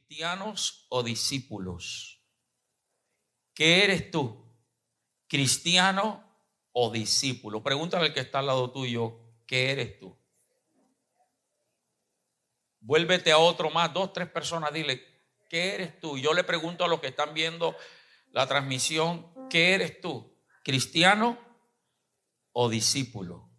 ¿Cristianos o discípulos? ¿Qué eres tú? ¿Cristiano o discípulo? Pregúntale al que está al lado tuyo, ¿qué eres tú? Vuélvete a otro más, 2, 3 personas, dile, ¿qué eres tú? Yo le pregunto a los que están viendo la transmisión, ¿qué eres tú? ¿Cristiano o discípulo?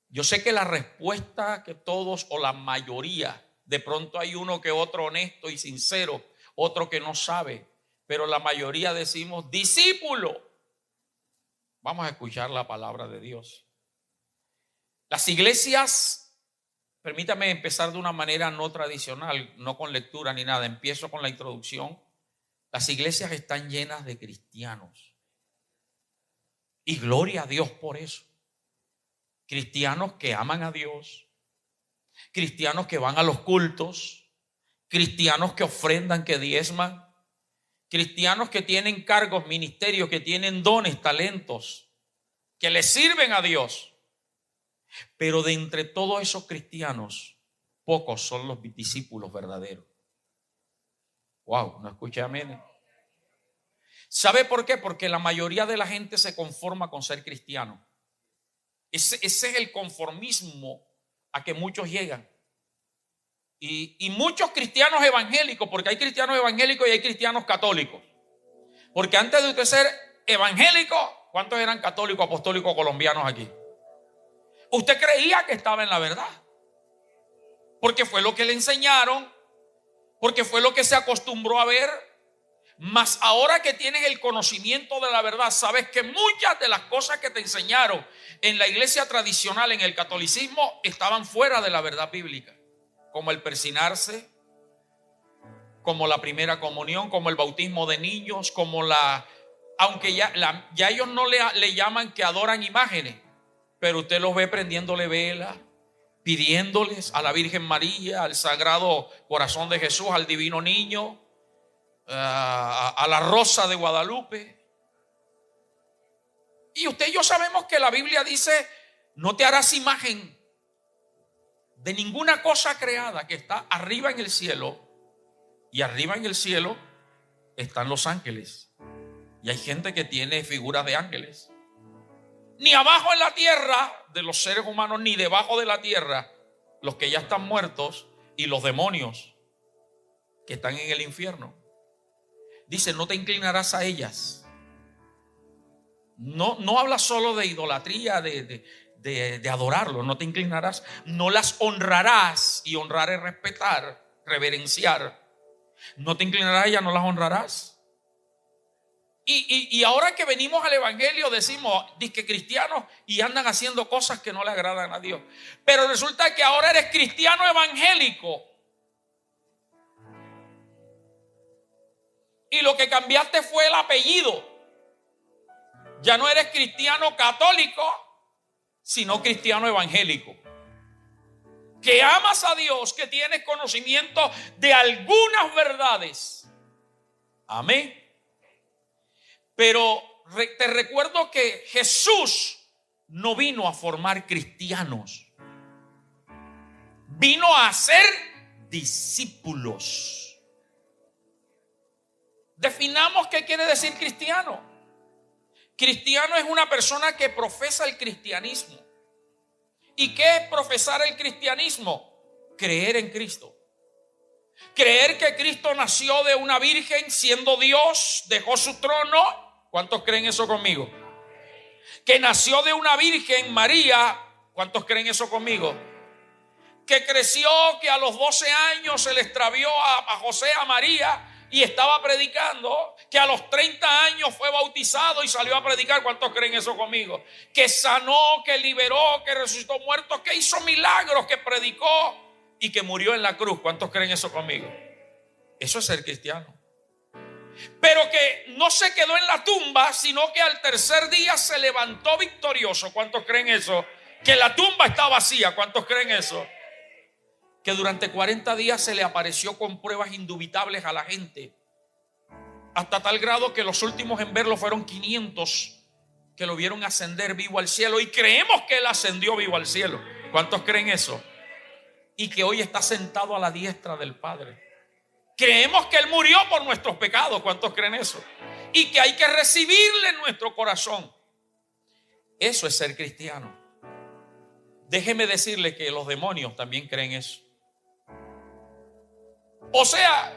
Yo sé que la respuesta que todos o la mayoría, de pronto hay uno que otro honesto y sincero, otro que no sabe, pero la mayoría decimos discípulo. Vamos a escuchar la palabra de Dios. Las iglesias, permítame empezar de una manera no tradicional, no con lectura ni nada, empiezo con la introducción. Las iglesias están llenas de cristianos y gloria a Dios por eso. Cristianos que aman a Dios, cristianos que van a los cultos, cristianos que ofrendan, que diezman, cristianos que tienen cargos, ministerios, que tienen dones, talentos, que le sirven a Dios. Pero de entre todos esos cristianos, pocos son los discípulos verdaderos. Wow, no escuché amén. ¿Sabe por qué? Porque la mayoría de la gente se conforma con ser cristiano. Ese es el conformismo a que muchos llegan. Y muchos cristianos evangélicos, porque hay cristianos evangélicos y hay cristianos católicos. Porque antes de usted ser evangélico, ¿cuántos eran católicos, apostólicos, colombianos aquí? Usted creía que estaba en la verdad, porque fue lo que le enseñaron, porque fue lo que se acostumbró a ver. Mas ahora que tienes el conocimiento de la verdad, sabes que muchas de las cosas que te enseñaron en la iglesia tradicional, en el catolicismo, estaban fuera de la verdad bíblica. Como el persinarse, como la primera comunión, como el bautismo de niños, como aunque ya ellos no le llaman que adoran imágenes, pero usted los ve prendiéndole vela, pidiéndoles a la Virgen María, al Sagrado Corazón de Jesús, al Divino Niño, a la Rosa de Guadalupe. Y usted y yo sabemos que la Biblia dice: no te harás imagen de ninguna cosa creada que está arriba en el cielo, y arriba en el cielo están los ángeles, y hay gente que tiene figuras de ángeles. Ni abajo en la tierra de los seres humanos, ni debajo de la tierra los que ya están muertos y los demonios que están en el infierno. Dice: no te inclinarás a ellas. No habla solo de idolatría, de adorarlo. No te inclinarás, no las honrarás. Y honrar es respetar, reverenciar. No te inclinarás a ellas, no las honrarás. Y ahora que venimos al evangelio decimos que cristianos y andan haciendo cosas que no le agradan a Dios. Pero resulta que ahora eres cristiano evangélico. Y lo que cambiaste fue el apellido. Ya no eres cristiano católico, sino cristiano evangélico. Que amas a Dios, que tienes conocimiento de algunas verdades. Amén. Pero te recuerdo que Jesús no vino a formar cristianos. Vino a hacer discípulos. Definamos qué quiere decir cristiano. Cristiano es una persona que profesa el cristianismo. ¿Y qué es profesar el cristianismo? Creer en Cristo. Creer que Cristo nació de una virgen, siendo Dios, dejó su trono. ¿Cuántos creen eso conmigo? Que nació de una virgen, María. ¿Cuántos creen eso conmigo? Que creció, que a los 12 años se le extravió a José, a María, y estaba predicando. Que a los 30 años fue bautizado y salió a predicar. ¿Cuántos creen eso conmigo? Que sanó, que liberó, que resucitó muertos, que hizo milagros, que predicó y que murió en la cruz. ¿Cuántos creen eso conmigo? Eso es ser cristiano. Pero que no se quedó en la tumba, sino que al tercer día se levantó victorioso. ¿Cuántos creen eso? Que la tumba está vacía. ¿Cuántos creen eso? Que durante 40 días se le apareció con pruebas indubitables a la gente, hasta tal grado que los últimos en verlo fueron 500 que lo vieron ascender vivo al cielo, y creemos que él ascendió vivo al cielo. ¿Cuántos creen eso? Y que hoy está sentado a la diestra del Padre. Creemos que Él murió por nuestros pecados. ¿Cuántos creen eso? Y que hay que recibirle en nuestro corazón. Eso es ser cristiano. Déjeme decirle que los demonios también creen eso. O sea,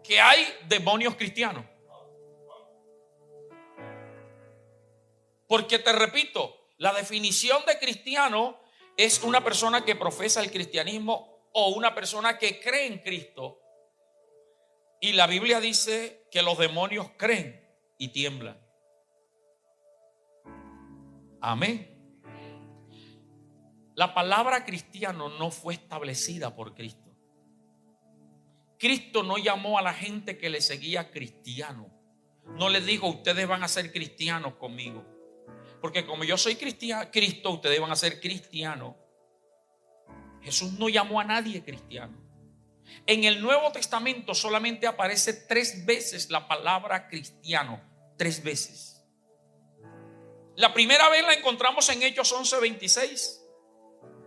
que hay demonios cristianos. Porque te repito, la definición de cristiano es una persona que profesa el cristianismo o una persona que cree en Cristo. Y la Biblia dice que los demonios creen y tiemblan. Amén. La palabra cristiano no fue establecida por Cristo. Cristo no llamó a la gente que le seguía cristiano. No les dijo, ustedes van a ser cristianos conmigo. Porque como yo soy Cristo, ustedes van a ser cristianos. Jesús no llamó a nadie cristiano. En el Nuevo Testamento solamente aparece 3 veces la palabra cristiano. 3 veces. La primera vez la encontramos en Hechos 11:26.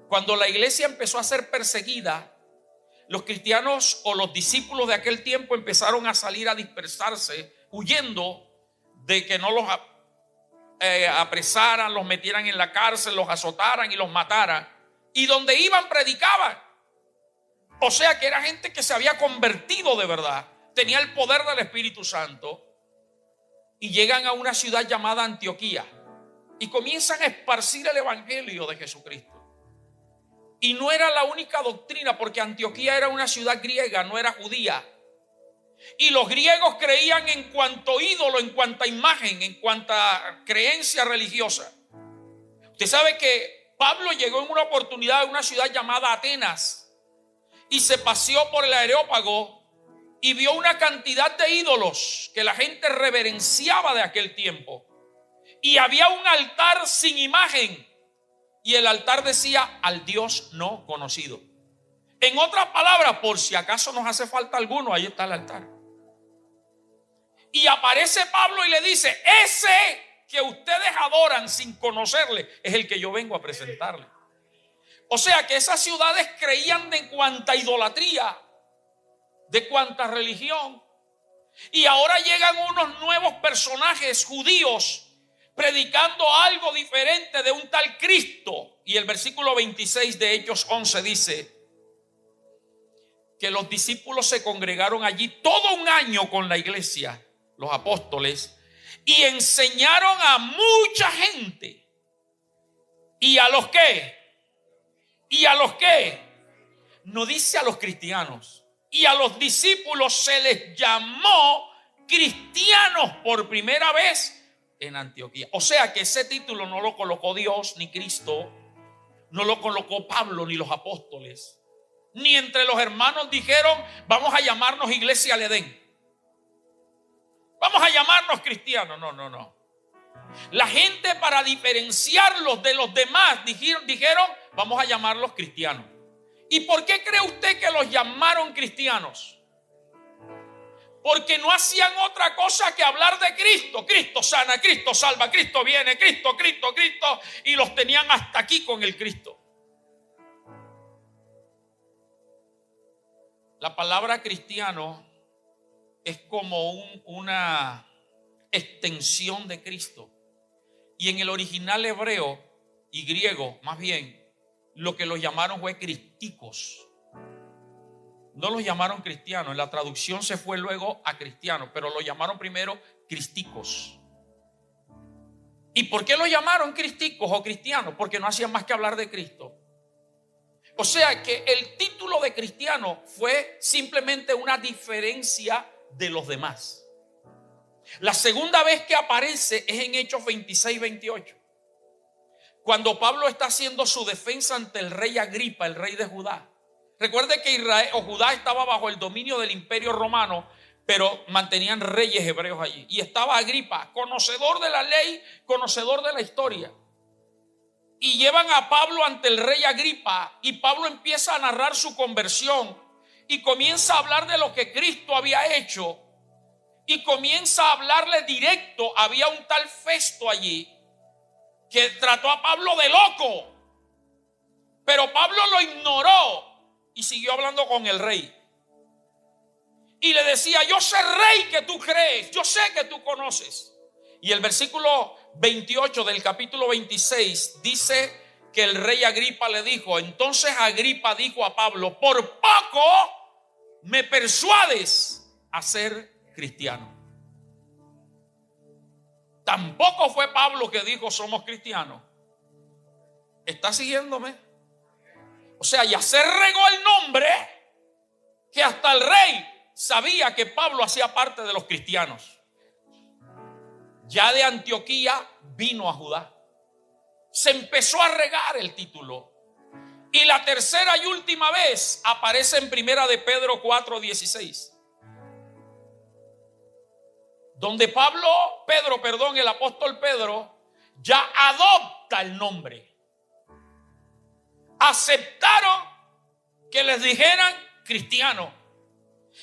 Cuando la iglesia empezó a ser perseguida, los cristianos o los discípulos de aquel tiempo empezaron a salir a dispersarse, huyendo de que no los apresaran, los metieran en la cárcel, los azotaran y los mataran. Y donde iban predicaban. O sea que era gente que se había convertido de verdad, tenía el poder del Espíritu Santo. Y llegan a una ciudad llamada Antioquía y comienzan a esparcir el evangelio de Jesucristo. Y no era la única doctrina, porque Antioquía era una ciudad griega, no era judía. Y los griegos creían en cuanto ídolo, en cuanta imagen, en cuanta creencia religiosa. Usted sabe que Pablo llegó en una oportunidad a una ciudad llamada Atenas y se paseó por el Areópago y vio una cantidad de ídolos que la gente reverenciaba de aquel tiempo. Y había un altar sin imagen. Y el altar decía al Dios no conocido. En otras palabras, por si acaso nos hace falta alguno, ahí está el altar. Y aparece Pablo y le dice, ese que ustedes adoran sin conocerle es el que yo vengo a presentarle. O sea que esas ciudades creían de cuanta idolatría, de cuanta religión. Y ahora llegan unos nuevos personajes judíos predicando algo diferente de un tal Cristo. Y el versículo 26 de Hechos 11 dice que los discípulos se congregaron allí todo un año con la iglesia, los apóstoles, y enseñaron a mucha gente. ¿Y a los qué? ¿Y a los qué? No dice a los cristianos. Y a los discípulos se les llamó cristianos por primera vez en Antioquía. O sea que ese título no lo colocó Dios ni Cristo, no lo colocó Pablo ni los apóstoles, ni entre los hermanos dijeron vamos a llamarnos Iglesia al Edén, vamos a llamarnos cristianos. No. La gente, para diferenciarlos de los demás, dijeron vamos a llamarlos cristianos. ¿Y por qué cree usted que los llamaron cristianos? Porque no hacían otra cosa que hablar de Cristo. Cristo sana, Cristo salva, Cristo viene, Cristo. Y los tenían hasta aquí con el Cristo. La palabra cristiano es como una extensión de Cristo. Y en el original hebreo y griego, más bien, lo que los llamaron fue cristicos. No los llamaron cristianos. En la traducción se fue luego a cristianos, pero lo llamaron primero cristicos. ¿Y por qué lo llamaron cristicos o cristianos? Porque no hacían más que hablar de Cristo. O sea que el título de cristiano fue simplemente una diferencia de los demás. La segunda vez que aparece es en Hechos 26-28. Cuando Pablo está haciendo su defensa ante el rey Agripa, el rey de Judá. Recuerde que Israel o Judá estaba bajo el dominio del imperio romano, pero mantenían reyes hebreos allí. Y estaba Agripa, conocedor de la ley, conocedor de la historia. Y llevan a Pablo ante el rey Agripa, y Pablo empieza a narrar su conversión y comienza a hablar de lo que Cristo había hecho, y comienza a hablarle directo. Había un tal Festo allí que trató a Pablo de loco, pero Pablo lo ignoró y siguió hablando con el rey. y le decía: yo sé, rey, que tú crees, yo sé que tú conoces. Y el versículo 28 del capítulo 26 dice que el rey Agripa le dijo, entonces Agripa dijo a Pablo: por poco me persuades a ser cristiano. Tampoco fue Pablo que dijo: somos cristianos. ¿Está siguiéndome? O sea, ya se regó el nombre, que hasta el rey sabía que Pablo hacía parte de los cristianos. Ya de Antioquía vino a Judá. Se empezó a regar el título. Y la tercera y última vez aparece en primera de Pedro 4:16. Donde el apóstol Pedro ya adopta el nombre. Aceptaron que les dijeran cristiano.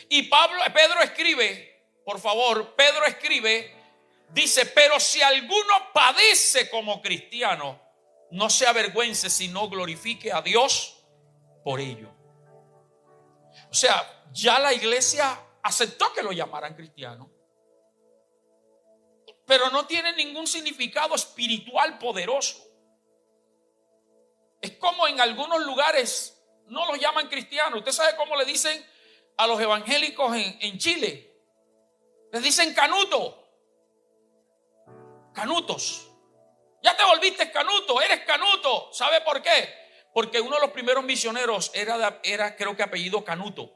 Y Pedro escribe, por favor, Pedro escribe, dice: pero si alguno padece como cristiano, no se avergüence, sino glorifique a Dios por ello. O sea, ya la iglesia aceptó que lo llamaran cristiano, pero no tiene ningún significado espiritual poderoso. Es como en algunos lugares no los llaman cristianos. Usted sabe cómo le dicen a los evangélicos en Chile. Les dicen canuto. Canutos. Ya te volviste canuto, eres canuto. ¿Sabe por qué? Porque uno de los primeros misioneros era creo que apellido Canuto.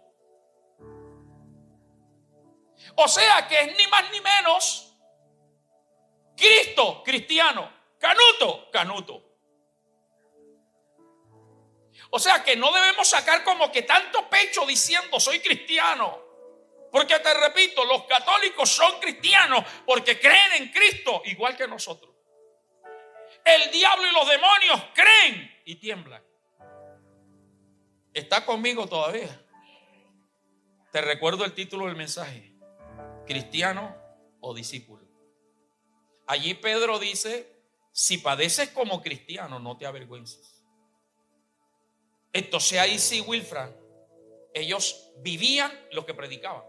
O sea que es ni más ni menos Cristo, cristiano. Canuto, canuto. O sea que no debemos sacar como que tanto pecho diciendo soy cristiano. Porque te repito, los católicos son cristianos porque creen en Cristo igual que nosotros. El diablo y los demonios creen y tiemblan. ¿Está conmigo todavía? Te recuerdo el título del mensaje: cristiano o discípulo. Allí Pedro dice: si padeces como cristiano, no te avergüences. Entonces ahí sí, Wilfran, ellos vivían lo que predicaban.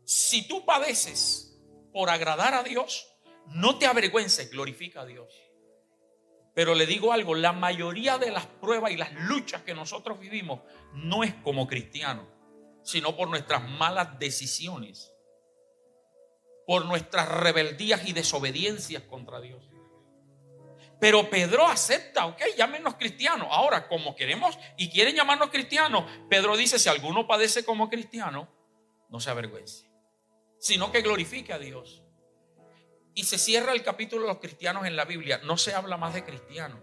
Si tú padeces por agradar a Dios, no te avergüences, glorifica a Dios. Pero le digo algo: la mayoría de las pruebas y las luchas que nosotros vivimos no es como cristianos, sino por nuestras malas decisiones, por nuestras rebeldías y desobediencias contra Dios. Pero Pedro acepta: ok, llámenos cristianos. Ahora, como queremos y quieren llamarnos cristianos, Pedro dice: si alguno padece como cristiano, no se avergüence, sino que glorifique a Dios. Y se cierra el capítulo de los cristianos en la Biblia. No se habla más de cristianos.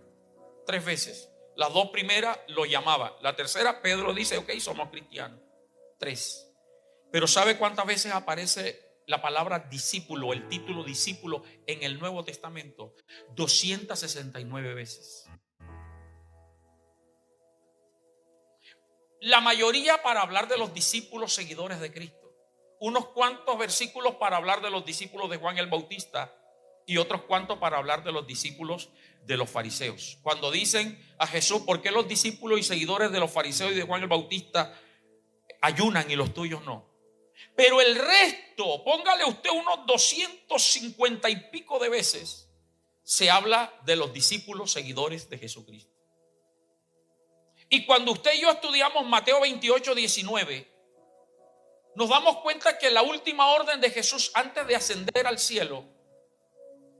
3 veces. Las 2 primeras lo llamaba. La tercera, Pedro dice: ok, somos cristianos. 3. Pero ¿sabe cuántas veces aparece la palabra discípulo, el título discípulo en el Nuevo Testamento? 269 veces. La mayoría para hablar de los discípulos seguidores de Cristo. Unos cuantos versículos para hablar de los discípulos de Juan el Bautista y otros cuantos para hablar de los discípulos de los fariseos. Cuando dicen a Jesús: ¿por qué los discípulos y seguidores de los fariseos y de Juan el Bautista ayunan y los tuyos no? Pero el resto, póngale usted unos 250 y pico de veces, se habla de los discípulos seguidores de Jesucristo. Y cuando usted y yo estudiamos Mateo 28:19, nos damos cuenta que la última orden de Jesús antes de ascender al cielo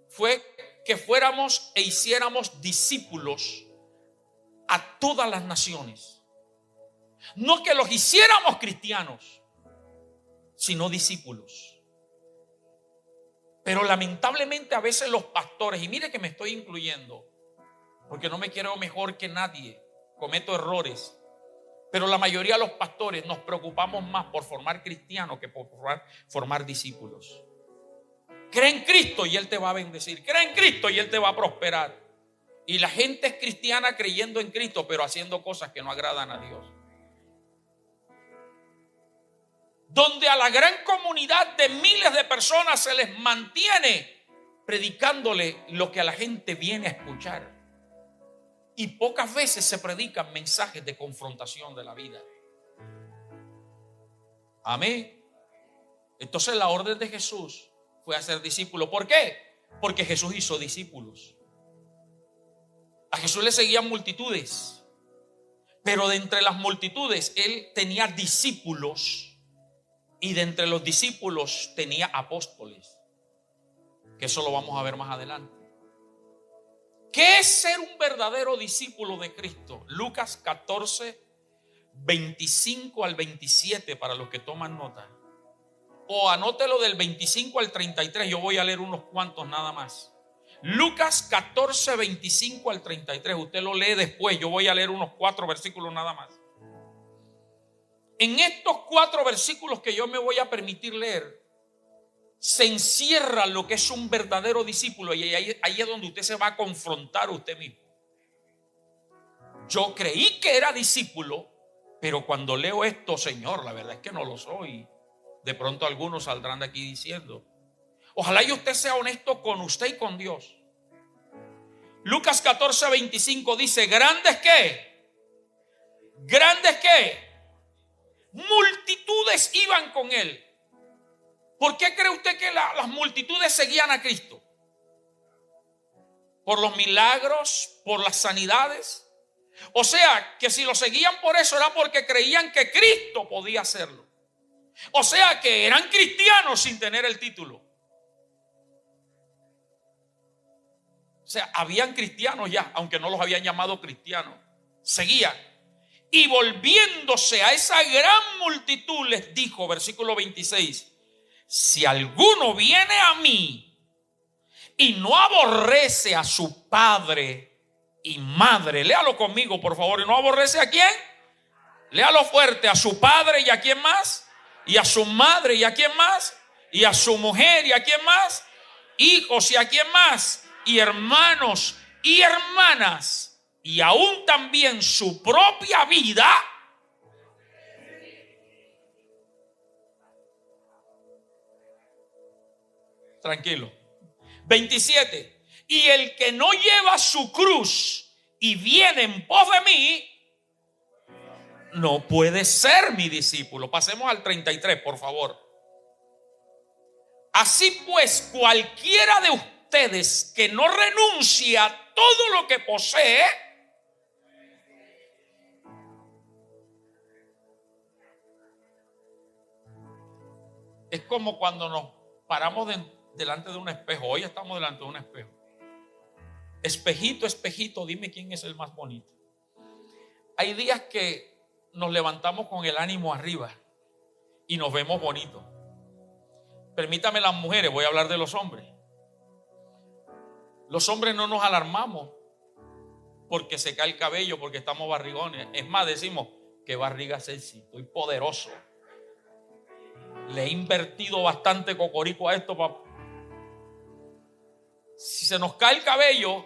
fue que fuéramos e hiciéramos discípulos a todas las naciones. No que los hiciéramos cristianos, sino discípulos. Pero lamentablemente a veces los pastores, y mire que me estoy incluyendo, porque no me quiero mejor que nadie, cometo errores, pero la mayoría de los pastores nos preocupamos más por formar cristianos que por formar discípulos. Cree en Cristo y Él te va a bendecir. Cree en Cristo y Él te va a prosperar. Y la gente es cristiana creyendo en Cristo, pero haciendo cosas que no agradan a Dios. Donde a la gran comunidad de miles de personas se les mantiene predicándole lo que a la gente viene a escuchar. Y pocas veces se predican mensajes de confrontación de la vida. Amén. Entonces la orden de Jesús fue hacer discípulos. ¿Por qué? Porque Jesús hizo discípulos. A Jesús le seguían multitudes, pero de entre las multitudes Él tenía discípulos, y de entre los discípulos tenía apóstoles, que eso lo vamos a ver más adelante. ¿Qué es ser un verdadero discípulo de Cristo? Lucas 14, 25 al 27 para los que toman nota. O anótelo del 25 al 33. Yo voy a leer unos cuantos nada más. Lucas 14, 25 al 33. Usted lo lee después. Yo voy a leer unos 4 versículos nada más. En estos 4 versículos que yo me voy a permitir leer, se encierra lo que es un verdadero discípulo. Y ahí es donde usted se va a confrontar a usted mismo. Yo creí que era discípulo, pero cuando leo esto, Señor, la verdad es que no lo soy. De pronto algunos saldrán de aquí diciendo. Ojalá y usted sea honesto con usted y con Dios. Lucas 14, 25 dice: ¿grandes qué? ¿Grandes qué? Multitudes iban con él. ¿Por qué cree usted que las multitudes seguían a Cristo? ¿Por los milagros? ¿Por las sanidades? O sea, que si lo seguían por eso era porque creían que Cristo podía hacerlo. O sea, que eran cristianos sin tener el título. O sea, habían cristianos ya, aunque no los habían llamado cristianos. Seguían. Y volviéndose a esa gran multitud les dijo, versículo 26: si alguno viene a mí y no aborrece a su padre y madre, léalo conmigo por favor. ¿Y no aborrece a quién? Léalo fuerte. A su padre y a quién más, y a su madre y a quién más, y a su mujer y a quién más, hijos y a quién más, y hermanos y hermanas, y aún también su propia vida, tranquilo. 27. Y el que no lleva su cruz y viene en pos de mí, no puede ser mi discípulo. Pasemos al 33, por favor. Así pues, cualquiera de ustedes que no renuncie a todo lo que posee, es como cuando nos paramos delante de un espejo. Hoy estamos delante de un espejo. Espejito, espejito, dime quién es el más bonito. Hay días que nos levantamos con el ánimo arriba y nos vemos bonitos. Permítame, las mujeres, voy a hablar de los hombres. Los hombres no nos alarmamos porque se cae el cabello, porque estamos barrigones. Es más, decimos: qué barriga sexy, estoy poderoso. Le he invertido bastante cocorico a esto. Si se nos cae el cabello,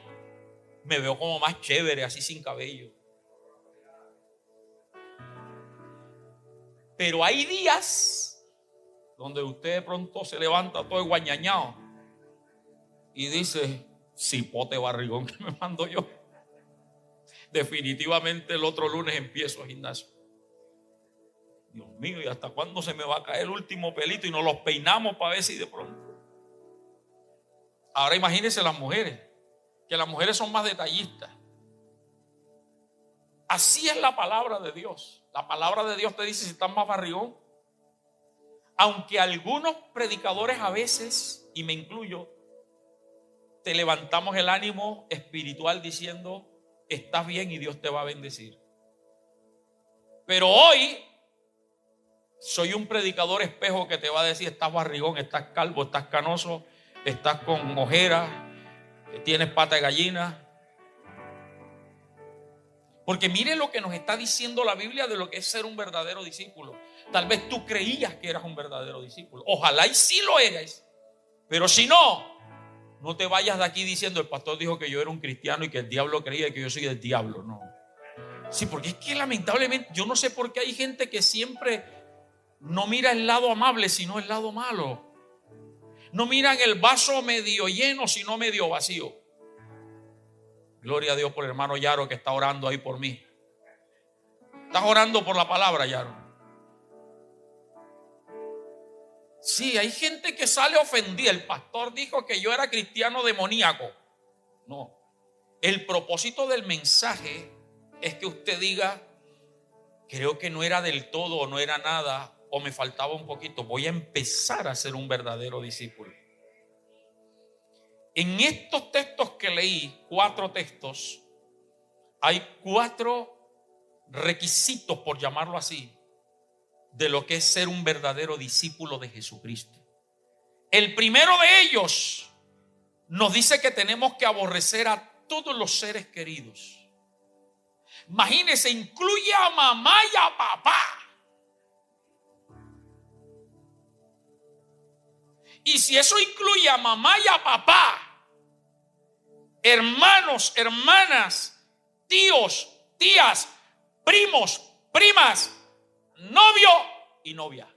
me veo como más chévere así sin cabello. Pero hay días donde usted de pronto se levanta todo guañañado y dice: cipote barrigón que me mando yo. Definitivamente el otro lunes empiezo el gimnasio. Dios mío, ¿y hasta cuándo se me va a caer el último pelito? Y nos los peinamos para ver si de pronto. Ahora imagínense las mujeres, que las mujeres son más detallistas. Así es la palabra de Dios. La palabra de Dios te dice si estás más barrigón. Aunque algunos predicadores a veces, y me incluyo, te levantamos el ánimo espiritual diciendo: estás bien y Dios te va a bendecir. Pero hoy soy un predicador espejo que te va a decir: estás barrigón, estás calvo, estás canoso, estás con ojeras, tienes pata de gallina. Porque mire lo que nos está diciendo la Biblia de lo que es ser un verdadero discípulo. Tal vez tú creías que eras un verdadero discípulo. Ojalá y sí lo eres. Pero si no, no te vayas de aquí diciendo: el pastor dijo que yo era un cristiano y que el diablo creía que yo soy del diablo. No. Sí, porque es que lamentablemente yo no sé por qué hay gente que siempre no mira el lado amable, sino el lado malo. No miran el vaso medio lleno, sino medio vacío. Gloria a Dios por el hermano Yaro que está orando ahí por mí. ¿Estás orando por la palabra, Yaro? Sí, hay gente que sale ofendida. El pastor dijo que yo era cristiano demoníaco. No. El propósito del mensaje es que usted diga: creo que no era del todo o no era nada o me faltaba un poquito. Voy a empezar a ser un verdadero discípulo. En estos textos que leí, 4 textos, hay 4 requisitos, por llamarlo así, de lo que es ser un verdadero discípulo de Jesucristo. El primero de ellos nos dice que tenemos que aborrecer a todos los seres queridos. Imagínense, incluye a mamá y a papá. Y si eso incluye a mamá y a papá, hermanos, hermanas, tíos, tías, primos, primas, novio y novia.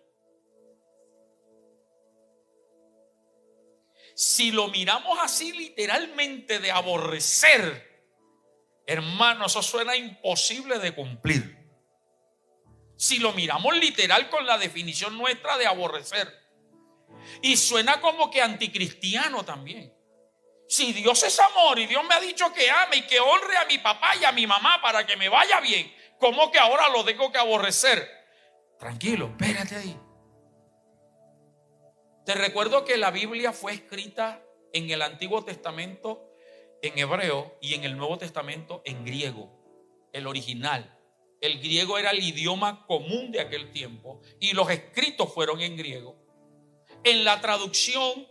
Si lo miramos así literalmente de aborrecer, hermano, eso suena imposible de cumplir. Si lo miramos literal con la definición nuestra de aborrecer. Y suena como que anticristiano también. Si Dios es amor y Dios me ha dicho que ame y que honre a mi papá y a mi mamá para que me vaya bien, ¿cómo que ahora lo tengo que aborrecer? Tranquilo, espérate ahí. Te recuerdo que la Biblia fue escrita en el Antiguo Testamento en hebreo y en el Nuevo Testamento en griego, el original. El griego era el idioma común de aquel tiempo y los escritos fueron en griego. En la traducción,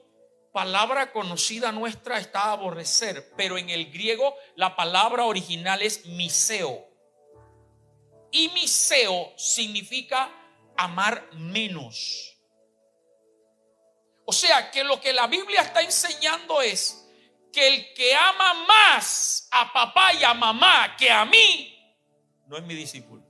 palabra conocida nuestra está aborrecer, pero en el griego la palabra original es miseo. Y miseo significa amar menos. O sea que lo que la Biblia está enseñando es que el que ama más a papá y a mamá que a mí no es mi discípulo.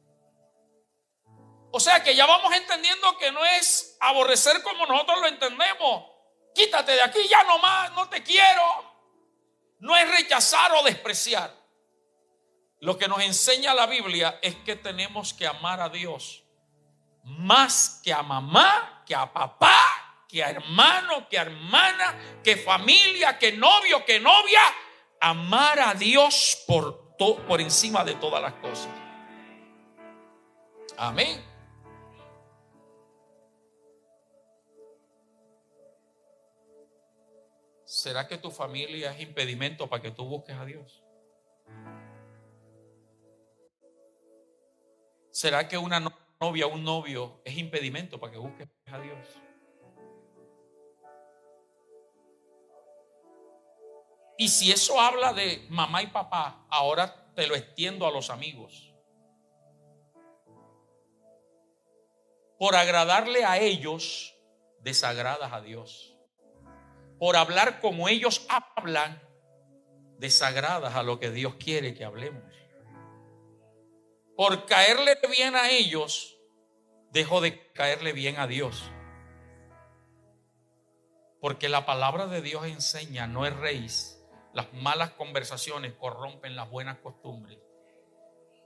O sea que ya vamos entendiendo que no es aborrecer como nosotros lo entendemos. Quítate de aquí ya nomás, no te quiero. No es rechazar o despreciar. Lo que nos enseña la Biblia es que tenemos que amar a Dios más que a mamá, que a papá, que a hermano, que a hermana, que familia, que novio, que novia. Amar a Dios por encima de todas las cosas. Amén. ¿Será que tu familia es impedimento para que tú busques a Dios? ¿Será que una novia, un novio es impedimento para que busques a Dios? Y si eso habla de mamá y papá, ahora te lo extiendo a los amigos. Por agradarle a ellos, desagradas a Dios. Por hablar como ellos hablan, desagradas a lo que Dios quiere que hablemos. Por caerle bien a ellos, dejo de caerle bien a Dios. Porque la palabra de Dios enseña: no erréis, las malas conversaciones corrompen las buenas costumbres.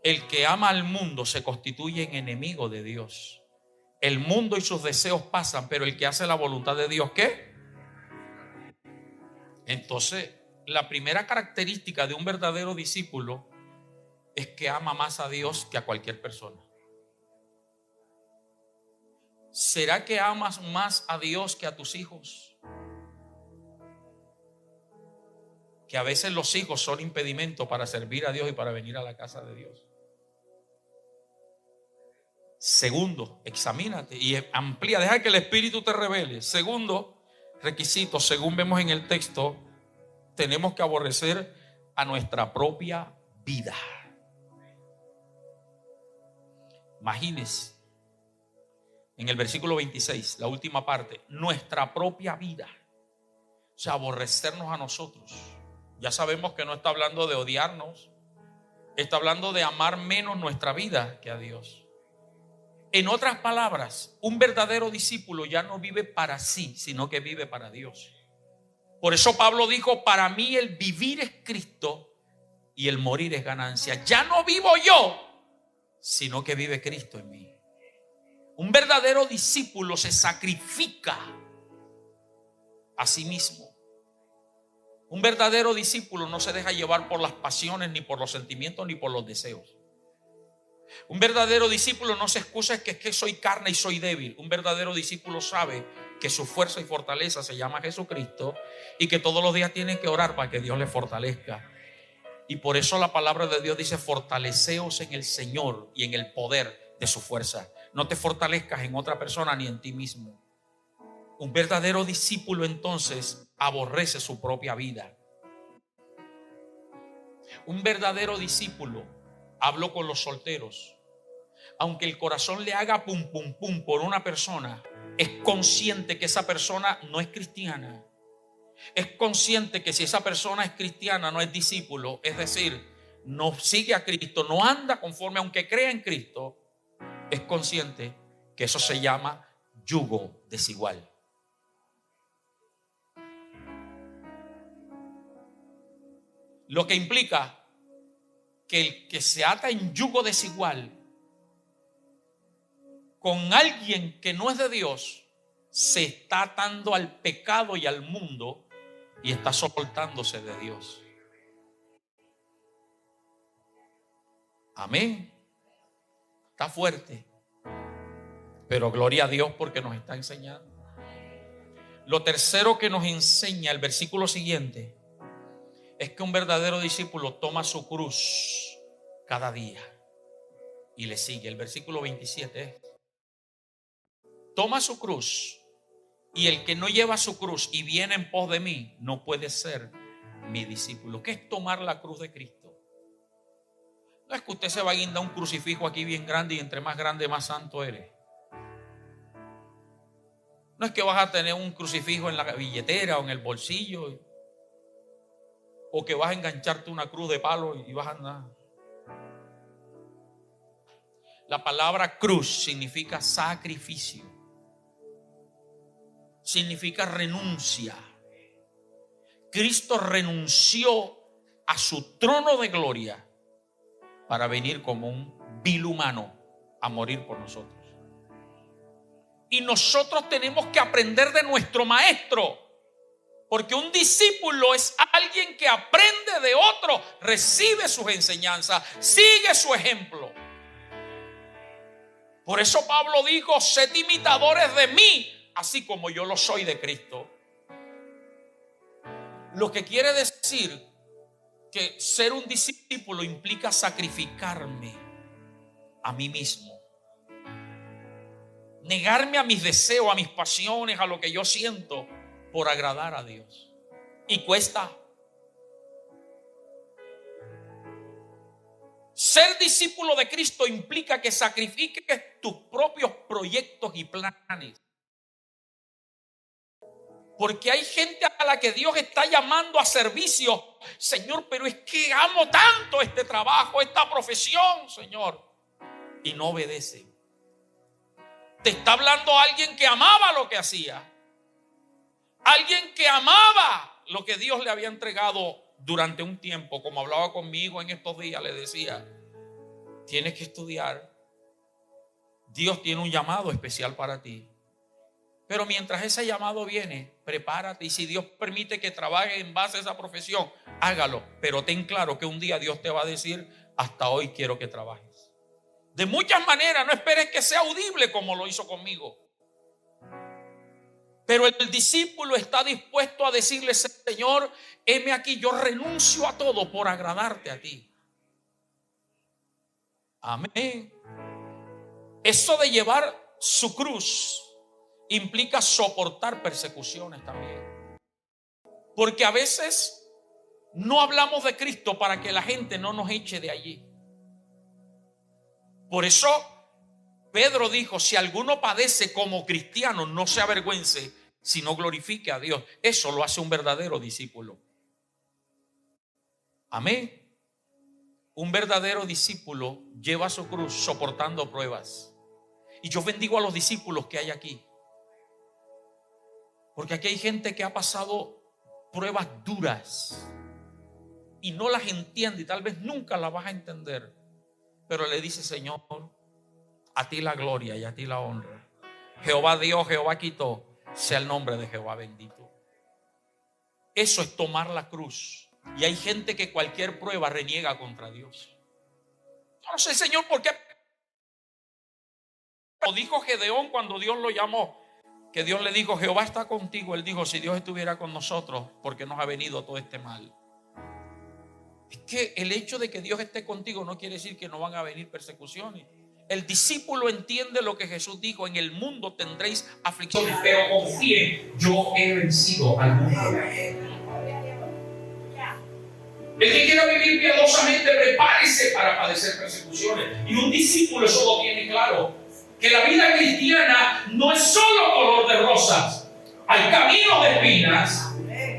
El que ama al mundo se constituye en enemigo de Dios. El mundo y sus deseos pasan, pero el que hace la voluntad de Dios, ¿qué? Entonces, la primera característica de un verdadero discípulo es que ama más a Dios que a cualquier persona. ¿Será que amas más a Dios que a tus hijos? Que a veces los hijos son impedimento para servir a Dios y para venir a la casa de Dios. Segundo, examínate y amplía, deja que el Espíritu te revele. Segundo requisito, según vemos en el texto, tenemos que aborrecer a nuestra propia vida. Imagínense, en el versículo 26, la última parte, nuestra propia vida. O sea, aborrecernos a nosotros. Ya sabemos que no está hablando de odiarnos, está hablando de amar menos nuestra vida que a Dios. En otras palabras, un verdadero discípulo ya no vive para sí, sino que vive para Dios. Por eso Pablo dijo: para mí el vivir es Cristo y el morir es ganancia. Ya no vivo yo, sino que vive Cristo en mí. Un verdadero discípulo se sacrifica a sí mismo. Un verdadero discípulo no se deja llevar por las pasiones, ni por los sentimientos, ni por los deseos. Un verdadero discípulo no se excusa que soy carne y soy débil. Un verdadero discípulo sabe que su fuerza y fortaleza se llama Jesucristo y que todos los días tiene que orar para que Dios le fortalezca. Y por eso la palabra de Dios dice: fortaleceos en el Señor y en el poder de su fuerza. No te fortalezcas en otra persona ni en ti mismo. Un verdadero discípulo entonces aborrece su propia vida. Un verdadero discípulo, hablo con los solteros, aunque el corazón le haga pum pum pum por una persona, es consciente que esa persona no es cristiana. Es consciente que si esa persona es cristiana no es discípulo, es decir, no sigue a Cristo, no anda conforme, aunque crea en Cristo, es consciente que eso se llama yugo desigual. Lo que implica que el que se ata en yugo desigual con alguien que no es de Dios, se está atando al pecado y al mundo y está soltándose de Dios. Amén. Está fuerte, pero gloria a Dios porque nos está enseñando. Lo tercero que nos enseña el versículo siguiente es que un verdadero discípulo toma su cruz cada día y le sigue. El versículo 27 es: toma su cruz, y el que no lleva su cruz y viene en pos de mí no puede ser mi discípulo. ¿Qué es tomar la cruz de Cristo? No es que usted se va a guindar un crucifijo aquí bien grande y entre más grande más santo eres. No es que vas a tener un crucifijo en la billetera o en el bolsillo, o que vas a engancharte una cruz de palo y vas a andar. La palabra cruz significa sacrificio, significa renuncia. Cristo renunció a su trono de gloria para venir como un vil humano a morir por nosotros. Y nosotros tenemos que aprender de nuestro maestro, porque un discípulo es alguien que aprende de otro, recibe sus enseñanzas, sigue su ejemplo. Por eso Pablo dijo: sed imitadores de mí, así como yo lo soy de Cristo. Lo que quiere decir que ser un discípulo implica sacrificarme a mí mismo, negarme a mis deseos, a mis pasiones, a lo que yo siento, por agradar a Dios. Y cuesta. Ser discípulo de Cristo implica que sacrifiques tus propios proyectos y planes. Porque hay gente a la que Dios está llamando a servicio. Señor, pero es que amo tanto este trabajo, esta profesión, Señor. Y no obedece. Te está hablando alguien que amaba lo que hacía. Alguien que amaba lo que Dios le había entregado durante un tiempo. Como hablaba conmigo en estos días, le decía: tienes que estudiar. Dios tiene un llamado especial para ti. Pero mientras ese llamado viene, prepárate. Y si Dios permite que trabajes en base a esa profesión, hágalo. Pero ten claro que un día Dios te va a decir: hasta hoy quiero que trabajes. De muchas maneras, no esperes que sea audible como lo hizo conmigo. Pero el discípulo está dispuesto a decirle: Señor, heme aquí, yo renuncio a todo por agradarte a ti. Amén. Eso de llevar su cruz implica soportar persecuciones también. Porque a veces no hablamos de Cristo para que la gente no nos eche de allí. Por eso Pedro dijo: si alguno padece como cristiano, no se avergüence, sino glorifique a Dios. Eso lo hace un verdadero discípulo. Amén. Un verdadero discípulo lleva su cruz soportando pruebas. Y yo bendigo a los discípulos que hay aquí, porque aquí hay gente que ha pasado pruebas duras y no las entiende y tal vez nunca las vas a entender. Pero le dice: Señor, a ti la gloria y a ti la honra. Jehová dio, Jehová quitó, sea el nombre de Jehová bendito. Eso es tomar la cruz. Y hay gente que cualquier prueba reniega contra Dios. Yo no sé, Señor, ¿por qué? Lo dijo Gedeón cuando Dios lo llamó, que Dios le dijo, Jehová está contigo. Él dijo, si Dios estuviera con nosotros, ¿por qué nos ha venido todo este mal? Es que el hecho de que Dios esté contigo no quiere decir que no van a venir persecuciones. El discípulo entiende lo que Jesús dijo: en el mundo tendréis aflicciones, pero confíen, yo he vencido al mundo. El que quiera vivir piadosamente, prepárese para padecer persecuciones. Y un discípulo eso lo tiene claro, que la vida cristiana no es solo color de rosas. Hay caminos de espinas,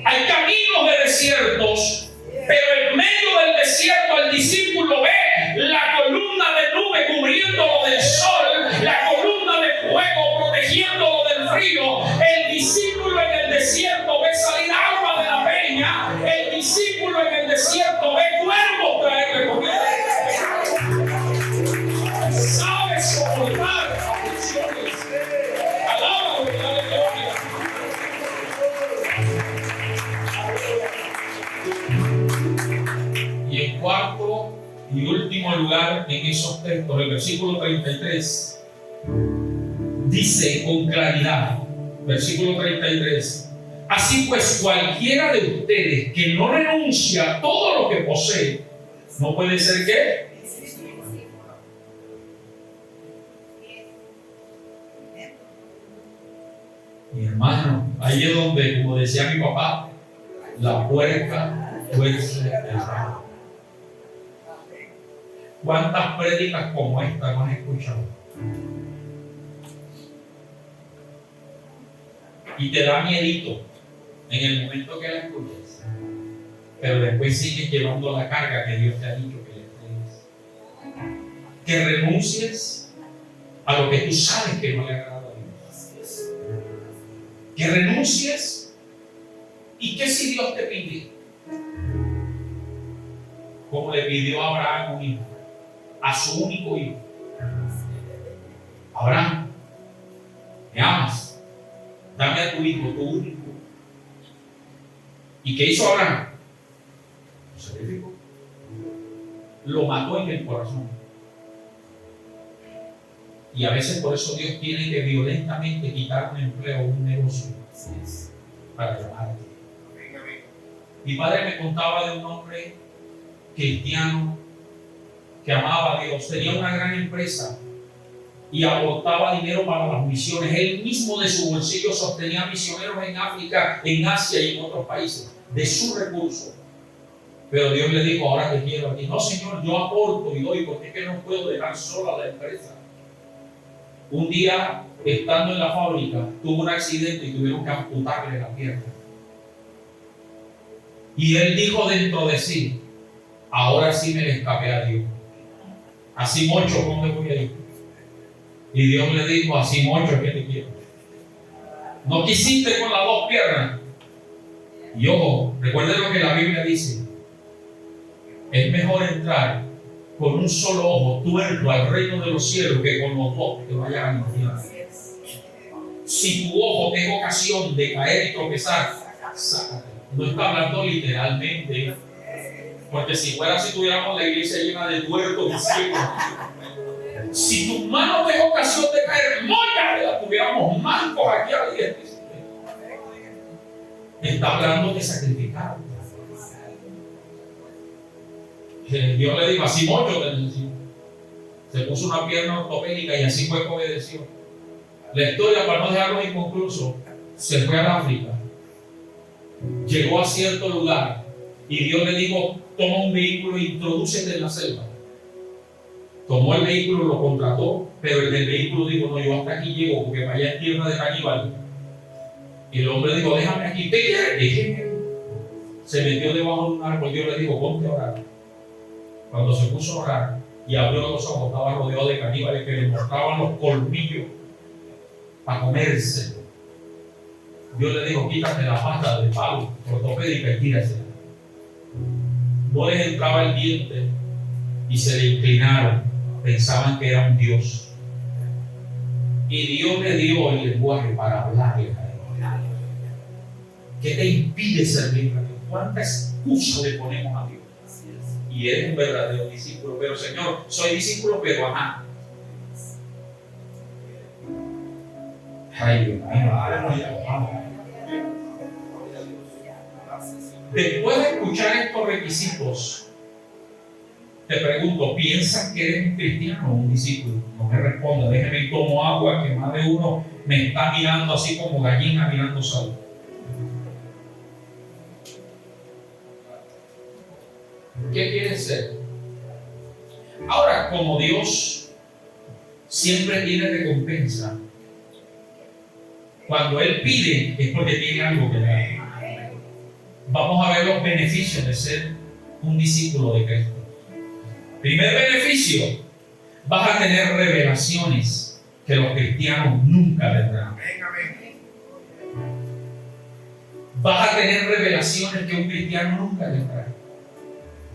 hay caminos de desiertos, pero en medio del desierto el discípulo ve la columna de nube cubriéndolo del sol, la columna de fuego protegiéndolo del frío. El discípulo en el desierto ve salir agua de la peña. El discípulo en el desierto ve cuervos traerle comida. Sabe soportar aflicciones. Alaba y dale gloria. Y en cuarto y último lugar, en esos textos, el versículo 33 dice con claridad, versículo 33: así pues, cualquiera de ustedes que no renuncia a todo lo que posee, no puede ser ¿qué? Mi hermano, ahí es donde, como decía mi papá, la puerca tuerce el rabo. ¿Cuántas prédicas como esta no has escuchado? Y te da miedito en el momento que la escuches, pero después sigues llevando la carga que Dios te ha dicho que le entregues. Que renuncies a lo que tú sabes que no le agrada a Dios. Que renuncies. ¿Y qué si Dios te pide? Como le pidió a Abraham un hijo, a su único hijo: Abraham, ¿me amas? Dame a tu hijo, tu único. ¿Y qué hizo Abraham? Lo sacrificó. Lo mató en el corazón. Y a veces por eso Dios tiene que violentamente quitar un empleo, un negocio, para llamarte. Mi padre me contaba de un hombre cristiano que amaba a Dios, tenía una gran empresa y aportaba dinero para las misiones. Él mismo de su bolsillo sostenía misioneros en África, en Asia y en otros países, de su recurso. Pero Dios le dijo: ahora te quiero a ti. No, Señor, yo aporto y doy, porque es que no puedo dejar sola la empresa. Un día, estando en la fábrica, tuvo un accidente y tuvieron que amputarle la pierna. Y él dijo dentro de sí: ahora sí me le escapé a Dios. Así mucho, ¿dónde voy a ir? Y Dios le dijo: así mucho que te quiero. No quisiste con las dos piernas. Y ojo, recuerden lo que la Biblia dice: es mejor entrar con un solo ojo tuerto al reino de los cielos que con los dos que vayan al infierno. Si tu ojo es ocasión de caer y tropezar, sácate. No está hablando literalmente, porque si fuera así tuviéramos la iglesia llena de tuertos y ciegos. Si tu mano es ocasión de caer, móllala, tuviéramos mancos aquí a la iglesia. Está hablando de sacrificar. Dios le dijo: así mucho te necesito. Se puso una pierna ortopédica y así fue que obedeció. La historia, para no dejarlo inconcluso, se fue al África. Llegó a cierto lugar y Dios le dijo: toma un vehículo e introdúcete en la selva. Tomó el vehículo, lo contrató, pero el del vehículo dijo: no, yo hasta aquí llego, porque para allá es tierra de caníbal. Y el hombre dijo: déjame aquí. ¿Te quieres? Déjeme. Se metió debajo de un árbol. Dios le dijo: ponte a orar. Cuando se puso a orar y abrió los ojos, estaba rodeado de caníbales que le mostraban los colmillos para comerse. Dios le dijo: quítate la pasta de palo ortopédica y tírasela. No les entraba el diente y se le inclinaron. Pensaban que era un Dios. Y Dios le dio el lenguaje para hablarle a él. ¿Qué te impide servir a Dios? ¿Cuántas excusas le ponemos a Dios? Y eres un verdadero discípulo. Pero Señor, soy discípulo, pero ajá. Ay, Dios mío. Después de escuchar estos requisitos, te pregunto, ¿piensas que eres un cristiano o un discípulo? No me responda, déjeme ir, tomo agua, que más de uno me está mirando así como gallina mirando sal. ¿Qué quieres ser? Ahora, como Dios siempre tiene recompensa, cuando Él pide es porque tiene algo que dar. Vamos a ver los beneficios de ser un discípulo de Cristo. Primer beneficio, vas a tener revelaciones que los cristianos nunca tendrán. Vas a tener revelaciones que un cristiano nunca tendrá.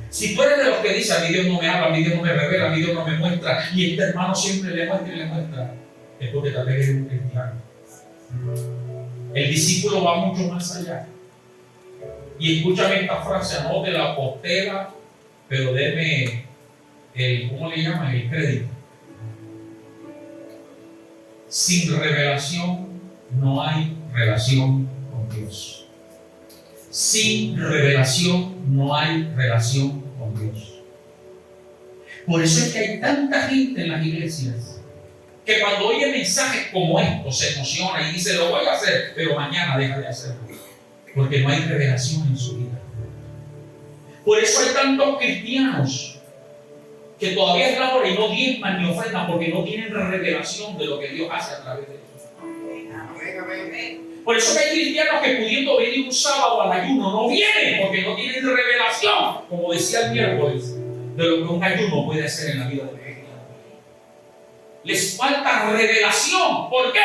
Si tú eres de los que dice, a mí Dios no me habla, a mí Dios no me revela, a mí Dios no me muestra, y este hermano siempre le muestra y le muestra, es porque tal vez eres un cristiano. El discípulo va mucho más allá. Y escúchame esta frase, anote la postela, pero deme ¿cómo le llaman? El crédito. Sin revelación no hay relación con Dios. Sin revelación no hay relación con Dios. Por eso es que hay tanta gente en las iglesias que cuando oye mensajes como estos se emociona y dice, lo voy a hacer, pero mañana deja de hacerlo, porque no hay revelación en su vida. Por eso hay tantos cristianos que todavía es la hora y no diezman ni ofrendan porque no tienen revelación de lo que Dios hace a través de ellos. Por eso que hay cristianos que pudiendo venir un sábado al ayuno no vienen porque no tienen revelación, como decía el miércoles, de lo que un ayuno puede hacer en la vida de un cristiano. Les falta revelación. ¿Por qué?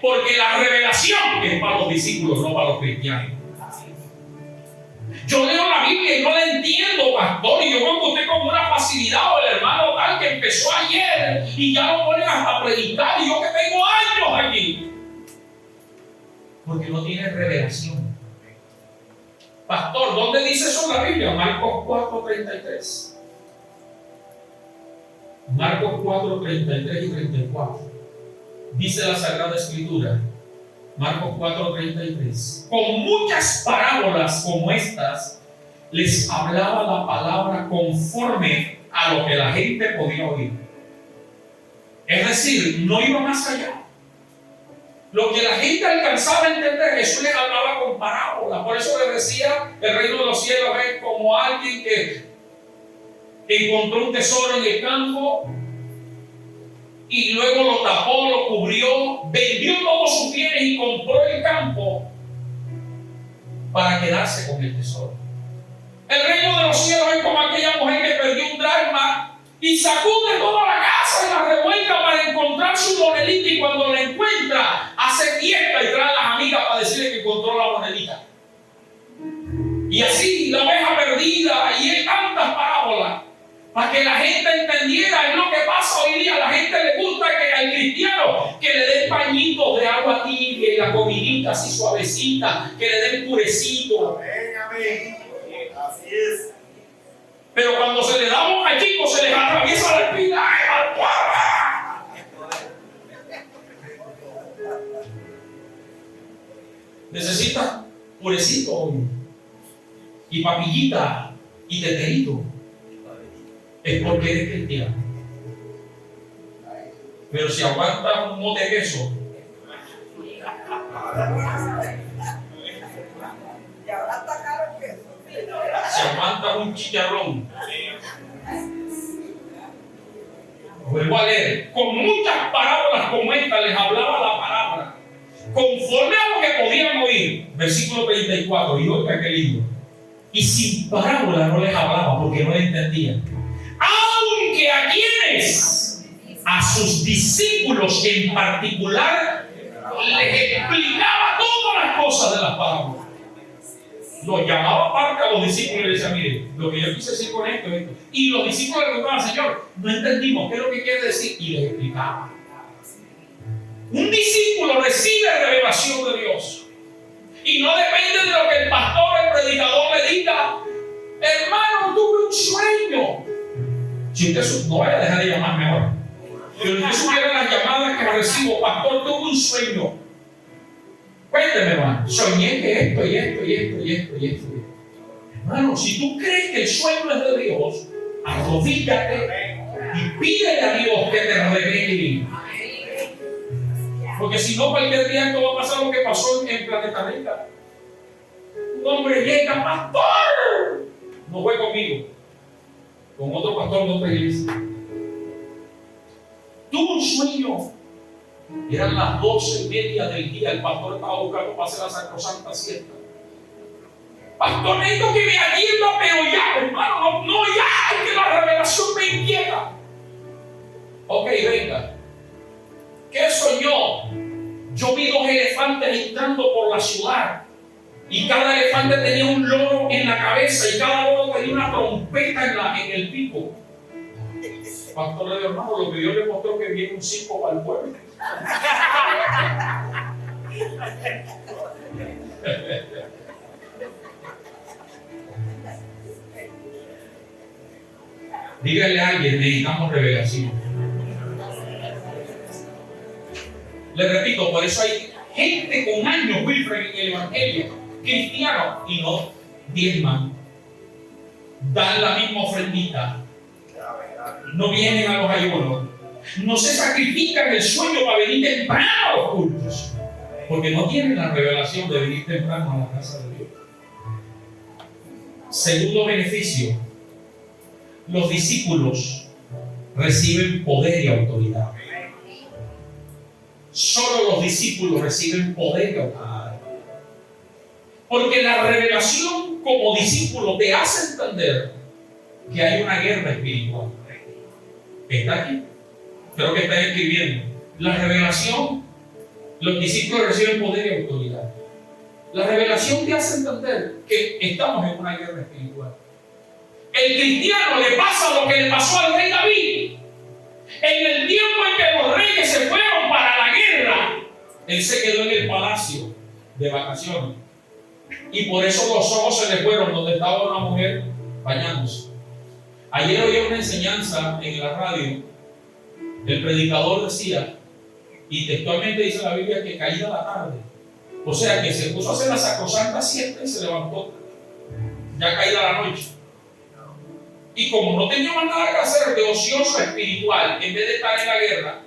Porque la revelación es para los discípulos, no para los cristianos. Yo leo la Biblia y no la entiendo, pastor, y yo veo que usted con una facilidad, o el hermano tal que empezó ayer y ya lo ponen hasta predicar, y yo que tengo años aquí. Porque no tiene revelación. Pastor, ¿dónde dice eso en la Biblia? Marcos 4:33. Marcos 4:33 y 34. Dice la Sagrada Escritura. Marcos 4:33. Con muchas parábolas como estas, les hablaba la palabra conforme a lo que la gente podía oír. Es decir, no iba más allá. Lo que la gente alcanzaba a entender, Jesús les hablaba con parábolas. Por eso les decía, el reino de los cielos es como alguien que encontró un tesoro en el campo y luego lo tapó, lo cubrió, vendió todos sus bienes y compró el campo para quedarse con el tesoro. El reino de los cielos es como aquella mujer que perdió un dracma y sacude toda la casa y la revuelca para encontrar su monedita, y cuando la encuentra hace fiesta y trae a las amigas para decirle que encontró la monedita. Y así la oveja perdida, y hay tantas parábolas para que la gente entendiera. Es lo que pasa hoy día. A la gente le gusta que al cristiano que le den pañitos de agua tibia y la comidita así suavecita, que le den purecito. Amén. Así es. Pero cuando se le da un chico se les atraviesa la espina. Necesita purecito hoy, y papillita y teterito. Es porque eres cristiano. Pero si aguantas un mote de queso, si aguantas un chicharrón, vuelvo a leer, con muchas parábolas como esta les hablaba la palabra, conforme a lo que podían oír. Versículo 34, y oiga qué lindo. Y sin parábola no les hablaba porque no entendían. Aunque a quienes, a sus discípulos en particular, les explicaba todas las cosas de las parábolas. Los llamaba aparte a los discípulos y les decía, mire, lo que yo quise decir con esto es esto. Y los discípulos le preguntaban, Señor, no entendimos qué es lo que quiere decir, y les explicaba. Un discípulo recibe revelación de Dios. Y no depende de lo que el pastor o el predicador le diga. Hermano, tuve un sueño. Si usted no vaya a dejar de llamarme ahora. Si usted supiera las llamadas que recibo, pastor, tuve un sueño. Cuénteme, hermano. Soñé que esto y esto y esto y esto y esto. Hermano, si tú crees que el sueño es de Dios, arrodíllate y pídele a Dios que te revele. Porque si no, cualquier día esto va a pasar lo que pasó en Planeta Rica. Un hombre llega, pastor. No fue conmigo, con otro pastor de otra iglesia. Tuvo un sueño. Eran las 12:30 del día. El pastor estaba buscando para hacer la sacrosanta siesta. Pastor, necesito que me atienda, pero ya, hermano, no ya, es que la revelación me inquieta. Ok, venga. ¿Qué soñó? Yo vi 2 elefantes entrando por la ciudad y cada elefante tenía un loro en la cabeza y cada loro tenía una trompeta en el pico. Pastor, le dijo, hermano, lo que Dios le mostró que viene un circo para el pueblo. Dígale a alguien, necesitamos revelación. Le repito, por eso hay gente con años, Wilfred, en el Evangelio, cristianos, y no diezman, dan la misma ofrendita, no vienen a los ayunos, no se sacrifican el sueño para venir temprano a los cultos, porque no tienen la revelación de venir temprano a la casa de Dios. Segundo beneficio, los discípulos reciben poder y autoridad. Solo los discípulos reciben poder y autoridad. Porque la revelación como discípulo te hace entender que hay una guerra espiritual. ¿Está aquí? Creo que está escribiendo. La revelación, los discípulos reciben poder y autoridad. La revelación te hace entender que estamos en una guerra espiritual. El cristiano le pasa lo que le pasó al rey David. En el tiempo en que los reyes se fueron para la guerra, él se quedó en el palacio de vacaciones. Y por eso los ojos se le fueron donde estaba una mujer bañándose. Ayer oí una enseñanza en la radio. El predicador decía, y textualmente dice la Biblia, que caída la tarde. O sea que se puso a hacer la sacrosanta siesta y se levantó ya caída la noche. Y como no tenía más nada que hacer de ocioso espiritual, en vez de estar en la guerra,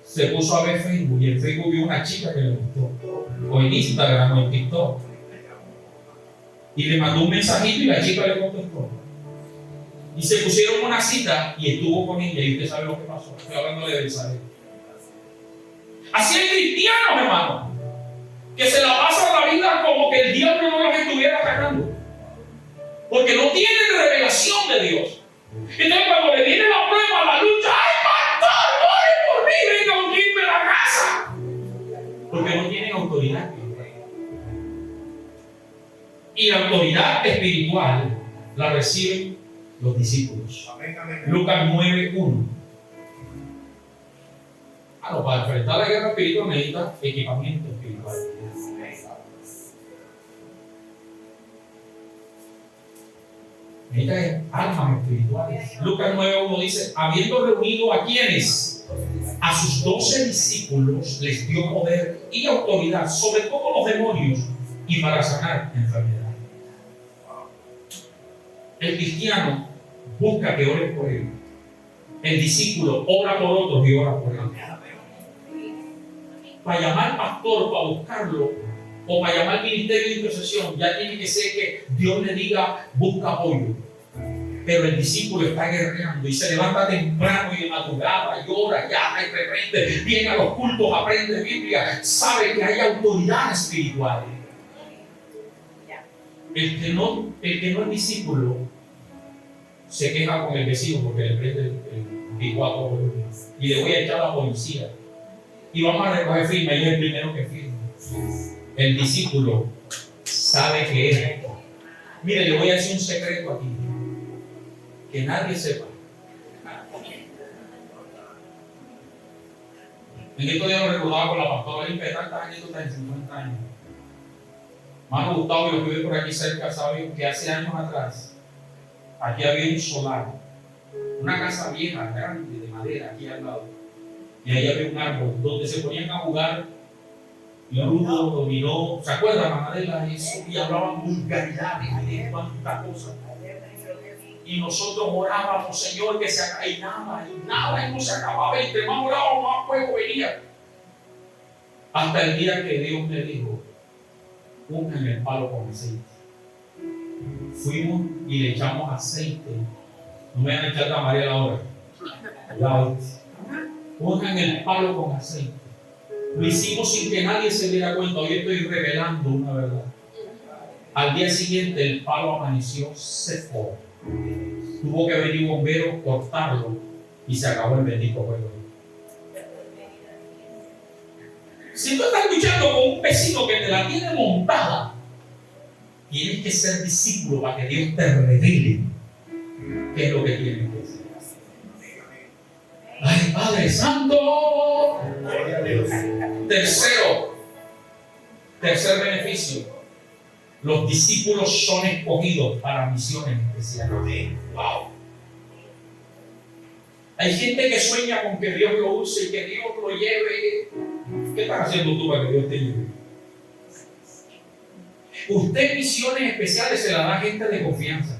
se puso a ver Facebook. Y en Facebook vio una chica que le gustó. O en Instagram o en TikTok. Y le mandó un mensajito y la chica le contestó. Y se pusieron una cita y estuvo con ella. Y usted sabe lo que pasó. Estoy hablándole de Isabel. Así hay cristianos, hermano, que se la pasan la vida como que el diablo no los estuviera atacando. Porque no tienen revelación de Dios. Entonces cuando le viene la prueba, la lucha, ¡ay, pastor, ore por mí! ¡Venga a unirme a la casa! Porque no tienen autoridad. Y la autoridad espiritual la reciben los discípulos. Lucas 9:1. Para enfrentar la guerra espiritual necesita equipamiento espiritual. Necesita armas espirituales. Lucas 9:1 dice, habiendo reunido a quienes, a sus 12 discípulos, les dio poder y autoridad sobre todos los demonios y para sanar enfermedades. El cristiano busca que ore por él. El discípulo ora por otros y ora por él. Para llamar pastor, para buscarlo, o para llamar ministerio de intercesión, ya tiene que ser que Dios le diga, busca apoyo. Pero el discípulo está guerreando y se levanta temprano y de madrugada, y ora, llama y reprende, viene a los cultos, aprende Biblia, sabe que hay autoridad espiritual. El que no es discípulo se queja con el vecino porque le prende el picuato y le voy a echar a la policía. Y vamos a recoger firma y es el primero que firma. El discípulo sabe que es. Mire, le voy a decir un secreto aquí. Que nadie sepa. En estos días lo recordaba con la pastora Limpia, de tantos añitos, de 50 años. Mano Gustavo, y los que viven por aquí cerca, saben que hace años atrás, aquí había un solar, una casa vieja, grande, de madera, aquí al lado. Y ahí había un árbol donde se ponían a jugar ludo, dominó, ¿se acuerdan? Manadela, eso, y hablaban vulgaridades y de cuántas cosas. Y nosotros orábamos, Señor, que se acababa, y nada, y no se acababa, y entre más orábamos, más fuego venía. Hasta el día que Dios me dijo, unjan el palo con aceite. Fuimos y le echamos aceite. No me van a echar a María ahora. Unjan el palo con aceite. Lo hicimos sin que nadie se diera cuenta. Hoy estoy revelando una verdad. Al día siguiente el palo amaneció seco. Tuvo que venir bomberos, cortarlo y se acabó el bendito fuego. Si tú estás luchando con un vecino que te la tiene montada, tienes que ser discípulo para que Dios te revele qué es lo que tienes que hacer. ¡Ay, Padre Santo! Tercer beneficio. Los discípulos son escogidos para misiones especiales. ¡Wow! Hay gente que sueña con que Dios lo use y que Dios lo lleve. ¿Qué estás haciendo tú para que Dios te lleve? Usted misiones especiales se las da a gente de confianza.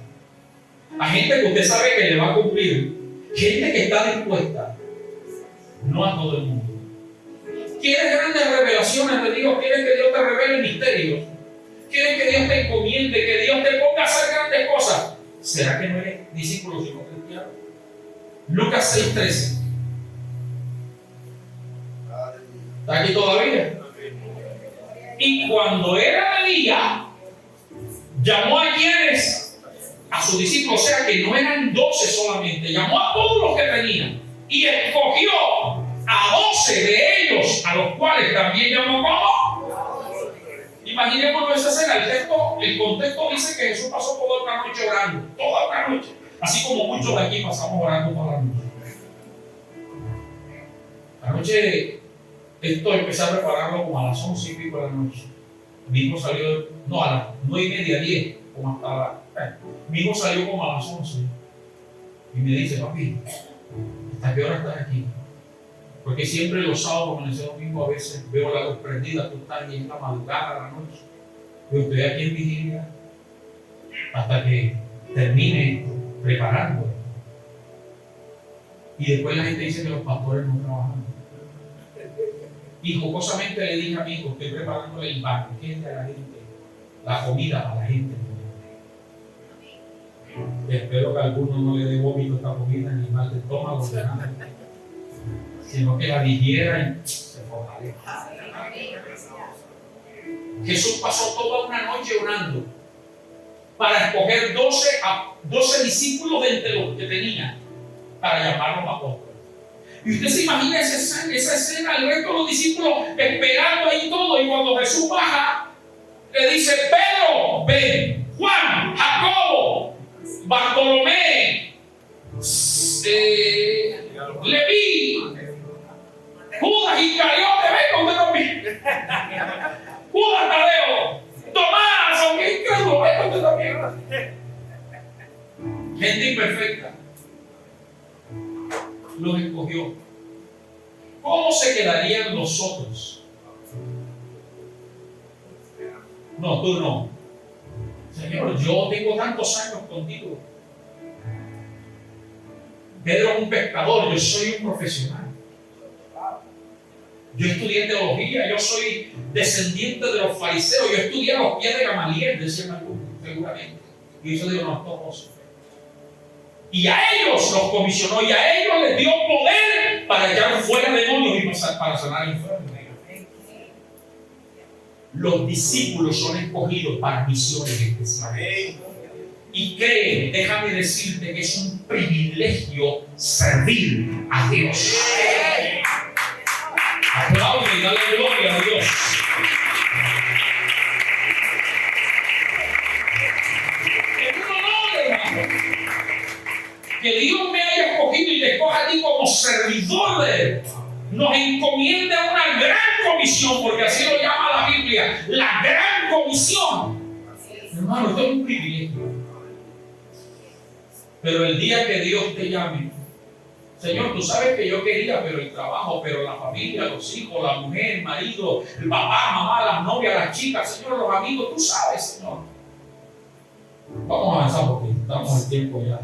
A gente que usted sabe que le va a cumplir. Gente que está dispuesta. No a todo el mundo. ¿Quieres grandes revelaciones de Dios? ¿Quieres que Dios te revele misterios? ¿Quieres que Dios te encomiende? ¿Que Dios te ponga a hacer grandes cosas? ¿Será que no eres discípulo sino cristiano? Lucas 6:13. ¿Está aquí todavía? Y cuando era de día, llamó a quienes, a sus discípulos, o sea que no eran 12 solamente, llamó a todos los que tenían y escogió a 12 de ellos, a los cuales también llamó como. Imaginémonos esa escena. El contexto dice que Jesús pasó toda una noche orando, toda una noche, así como muchos de aquí pasamos orando toda la noche. La noche, esto empecé a prepararlo como a las 11:00 de la noche. Mi hijo salió, no, a las 9:30, 10, como hasta mi hijo salió como a las 11 y me dice: papi, ¿hasta qué hora estás aquí? Porque siempre los sábados, en ese domingo, a veces veo la luz prendida, tú estás ahí en la madrugada, a la noche. Yo estoy aquí en vigilia hasta que termine preparando. Y después la gente dice que los pastores no trabajan. Y jocosamente le dije a mi hijo: estoy preparando el banquete a la gente, la comida para la gente. Espero que a alguno no le dé vómito esta comida, ni mal de estómago, ni nada, sino que la digiera y se fortalezca. Jesús pasó toda una noche orando para escoger 12 discípulos de entre los que tenía para llamarlos apóstoles. Y usted se imagina esa escena, el resto de los discípulos esperando ahí todo, y cuando Jesús baja, le dice: Pedro, ven; Juan, Jacobo, Bartolomé, Leví, Judas Iscariote, ven usted también. Judas Tadeo, Tomás, aunque incrédulo, ven usted también. Gente imperfecta. Los escogió. ¿Cómo se quedarían los otros? No, tú no. Señor, yo tengo tantos años contigo. Pedro es un pescador, yo soy un profesional. Yo estudié teología, yo soy descendiente de los fariseos, yo estudié a los pies de Gamaliel, decían algunos, seguramente. Y eso digo, no, todos. Y a ellos los comisionó, y a ellos les dio poder para echar fuera demonios y para sanar enfermos. Los discípulos son escogidos para misiones especiales. Y creen, déjame decirte que es un privilegio servir a Dios. Aplaude y dale gloria a Dios. Es un honor, hermano, que Dios me haya escogido y te escoja a ti como servidor de Él. nos encomienda una gran comisión, porque así lo llama la Biblia, la gran comisión. Hermano, esto es un privilegio. Pero el día que Dios te llame, Señor, tú sabes que yo quería, pero el trabajo, pero la familia, los hijos, la mujer, el marido, el papá, mamá, las novias, las chicas, Señor, los amigos, tú sabes, Señor. Vamos a avanzar porque estamos en tiempo ya.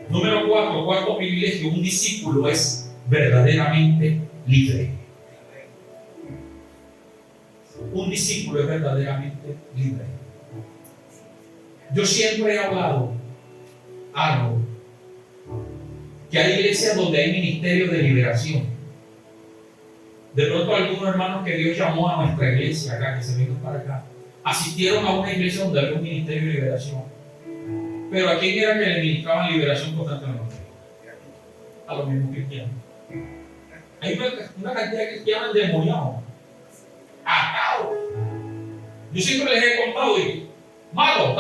Número 4, cuarto privilegio, un discípulo es verdaderamente libre. Un discípulo es verdaderamente libre. Yo siempre he hablado algo, que hay iglesias donde hay ministerio de liberación. De pronto algunos hermanos que Dios llamó a nuestra iglesia acá, que se vienen para acá, asistieron a una iglesia donde había un ministerio de liberación. Pero ¿a quién era que le ministraban liberación constantemente? A los mismos cristianos. Hay una cantidad de cristianos endemoniados, atados. Yo siempre les he contado, y Mato,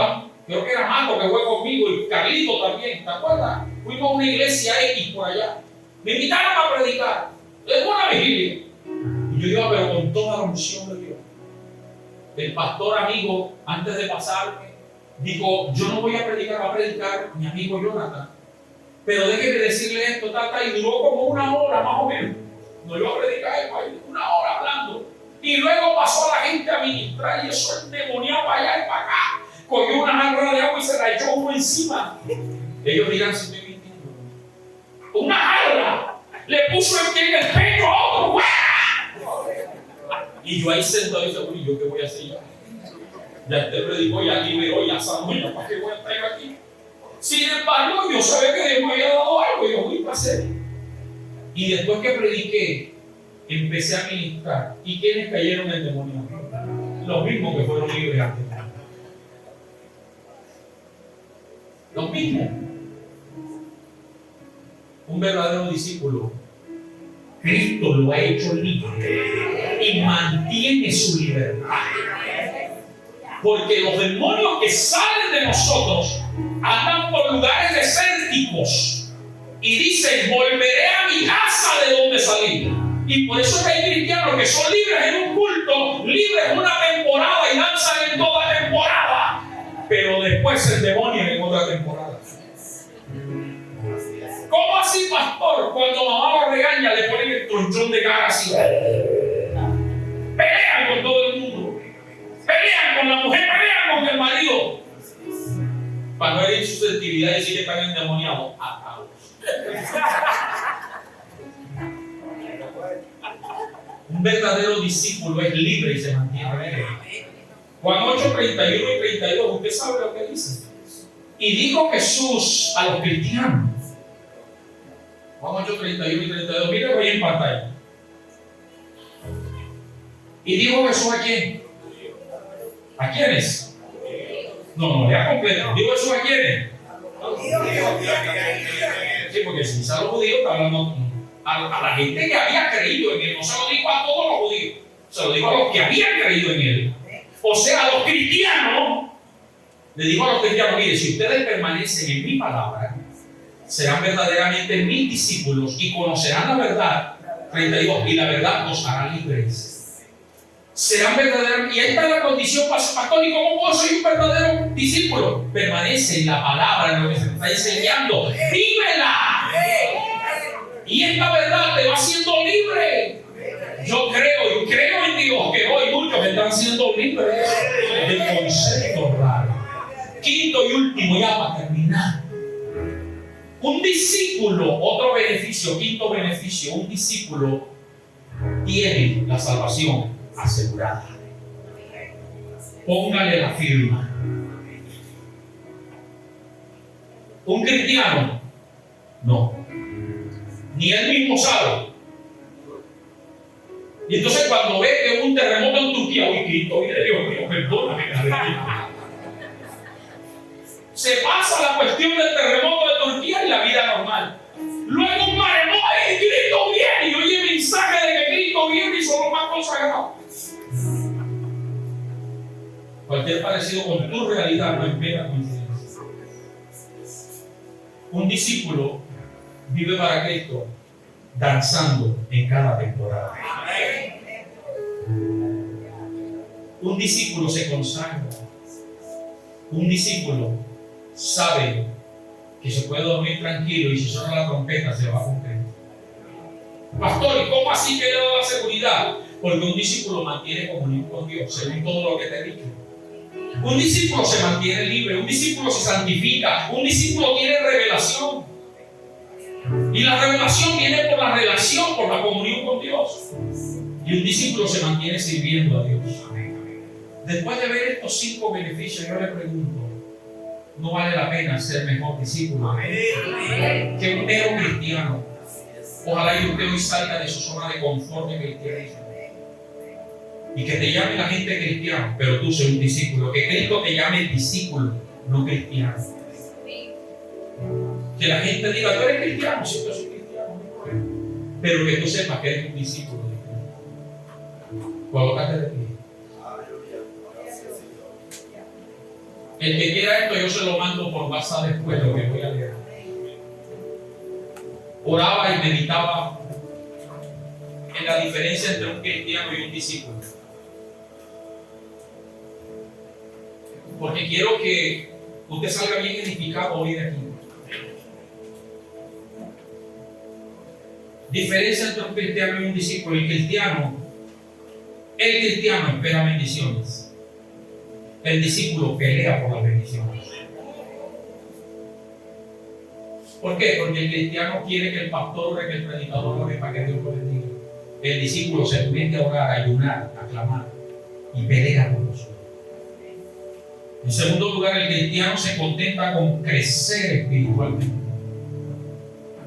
creo que era Mato que fue conmigo, y Carlito también, ¿te acuerdas? Fuimos a una iglesia X por allá. Me invitaron a predicar. Es una vigilia. Y yo iba, pero con toda la unción de Dios. El pastor amigo, antes de pasarme, dijo: yo no voy a predicar, va a predicar mi amigo Jonathan. Pero déjeme decirle esto, y duró como una hora más o menos. No iba a predicar, una hora hablando. Y luego pasó a la gente a ministrar, y eso endemoniado para allá y para acá. Cogió una jarra de agua y se la echó uno encima. Ellos dirán si estoy mintiendo. Una jarra le puso en el pecho a otro. Y yo ahí sentado y dije: uy, ¿yo qué voy a hacer ya? Ya te predicó, ya liberó, ya sanó, ya para qué voy a estar aquí. Sin embargo, yo sabía que Dios me había dado algo y yo fui para hacer. Y después que prediqué, empecé a ministrar. ¿Y quiénes cayeron en demonio? Los mismos que fueron libres antes. Los mismos. Un verdadero discípulo, Cristo lo ha hecho libre y mantiene su libertad. Porque los demonios que salen de nosotros andan por lugares desérticos y dicen: volveré a mi casa de donde salí. Y por eso es que hay cristianos que son libres en un culto, libres en una temporada y danzan en toda temporada, pero después se endemonian en otra temporada. ¿Cómo así, pastor? Cuando mamá lo regaña, le ponen el tronchón de cara así. Pelean con todo el mundo. Pelean con la mujer, pelean con el marido. Para no herir susceptibilidad y decir que están endemoniados. Un verdadero discípulo es libre y se mantiene libre. Juan 8, 31 y 32, usted sabe lo que dice. Y dijo Jesús a los cristianos. Juan 8, 31 y 32, mire ahí en pantalla. Y dijo Jesús ¿a quién? ¿A quiénes? No, lea completo. ¿Dijo Jesús a quiénes? Sí, porque si a los judíos está hablando a la gente que había creído en él. No se lo dijo a todos los judíos, se lo dijo a los que habían creído en él. O sea, a los cristianos. Le dijo a los cristianos: mire, si ustedes permanecen en mi palabra, serán verdaderamente mis discípulos y conocerán la verdad. 32, y la verdad los hará libres. Serán verdaderos. Y esta es la condición, pastor. ¿Y cómo puedo ser un verdadero discípulo? Permanece en la palabra, en lo que se te está enseñando. ¡Vívela! Y esta verdad te va haciendo libre. Yo creo en Dios que hoy muchos están siendo libres del concepto raro. Quinto y último, ya para terminar. Un discípulo, otro beneficio, quinto beneficio, un discípulo tiene la salvación asegurada. Póngale la firma. Un cristiano, no. Ni él mismo sabe. Y entonces cuando ve que un terremoto en Turquía, uy, Cristo, Dios mío, perdóname. Se pasa la cuestión del terremoto de Turquía y la vida normal. Luego un maremoto y Cristo viene y oye el mensaje de que Cristo viene y son los más consagrados. Cualquier parecido con tu realidad no es mera coincidencia. Un discípulo vive para Cristo danzando en cada temporada. Un discípulo se consagra. Un discípulo sabe que se puede dormir tranquilo y si suena la trompeta se va a cumplir. Pastor, ¿y cómo así que le da la seguridad? Porque un discípulo mantiene comunión con Dios, según todo lo que te he dicho. Un discípulo se mantiene libre, un discípulo se santifica, un discípulo tiene revelación. Y la revelación viene por la relación, por la comunión con Dios. Y un discípulo se mantiene sirviendo a Dios. Después de ver estos 5 beneficios, yo le pregunto, ¿no vale la pena ser mejor discípulo que un mero cristiano? Ojalá y usted hoy salga de su zona de confort de cristianismo y que te llame la gente cristiano, pero tú seas un discípulo. Que Cristo te llame discípulo, no cristiano. Que la gente diga, tú eres cristiano, sí, yo soy cristiano, pero que tú sepas que eres un discípulo de Cristo. Colócate de pie. El que quiera esto, yo se lo mando por WhatsApp después, lo que voy a leer. Oraba y meditaba en la diferencia entre un cristiano y un discípulo. Porque quiero que usted salga bien edificado hoy de aquí. Diferencia entre un cristiano y un discípulo. El cristiano espera bendiciones. El discípulo pelea por las bendiciones. ¿Por qué? Porque el cristiano quiere que el pastor ore, que el predicador ore para que Dios lo bendiga. El discípulo se mete a orar, a ayunar, a clamar y pelea por los suyos. En segundo lugar, el cristiano se contenta con crecer espiritualmente.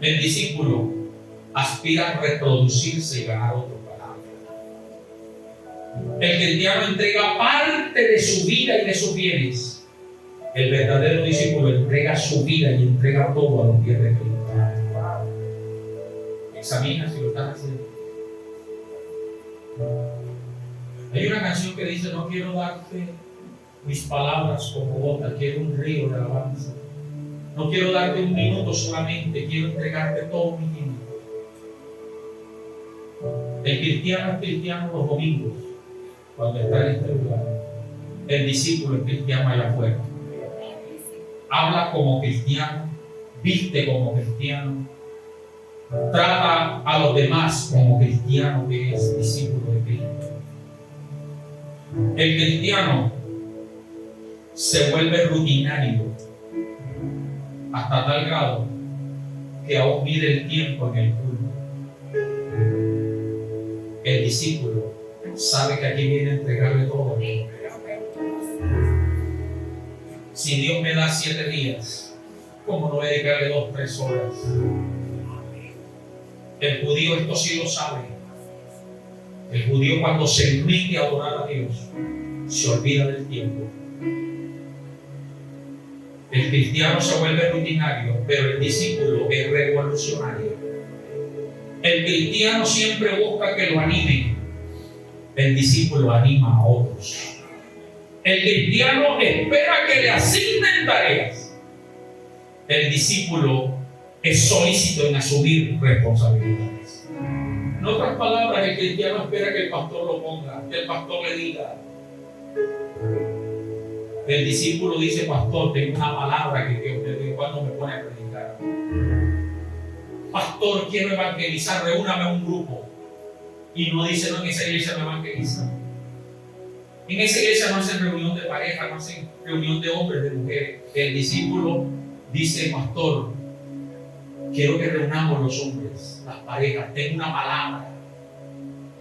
El discípulo aspira a reproducirse y ganar otro para él. El cristiano entrega parte de su vida y de sus bienes. El verdadero discípulo entrega su vida y entrega todo a los pies de Cristo. Examina si lo están haciendo. Hay una canción que dice: no quiero darte mis palabras como gota, quiero un río de alabanza. No quiero darte un minuto solamente, quiero entregarte todo mi tiempo. El cristiano es cristiano los domingos, cuando está en este lugar. El discípulo es cristiano allá afuera. Habla como cristiano, viste como cristiano, trata a los demás como cristiano que es discípulo de Cristo. El cristiano se vuelve rutinario hasta tal grado que aún mide el tiempo en el culto. El discípulo sabe que aquí viene a entregarle todo. Si Dios me da 7 días, ¿cómo no voy a dedicarle 2 o 3 horas? El judío esto sí lo sabe. El judío, cuando se mete a adorar a Dios, se olvida del tiempo. El cristiano se vuelve rutinario, pero el discípulo es revolucionario. El cristiano siempre busca que lo animen. El discípulo anima a otros. El cristiano espera que le asignen tareas. El discípulo es solícito en asumir responsabilidades. En otras palabras, el cristiano espera que el pastor lo ponga, que el pastor le diga. El discípulo dice: pastor, tengo una palabra que usted dice cuando me pone a predicar. Pastor, quiero evangelizar, reúname a un grupo. Y no dice: no, en esa iglesia no evangeliza. En esa iglesia no hacen reunión de pareja, no hacen reunión de hombres, de mujeres. El discípulo dice: pastor, quiero que reunamos los hombres, las parejas, tengo una palabra.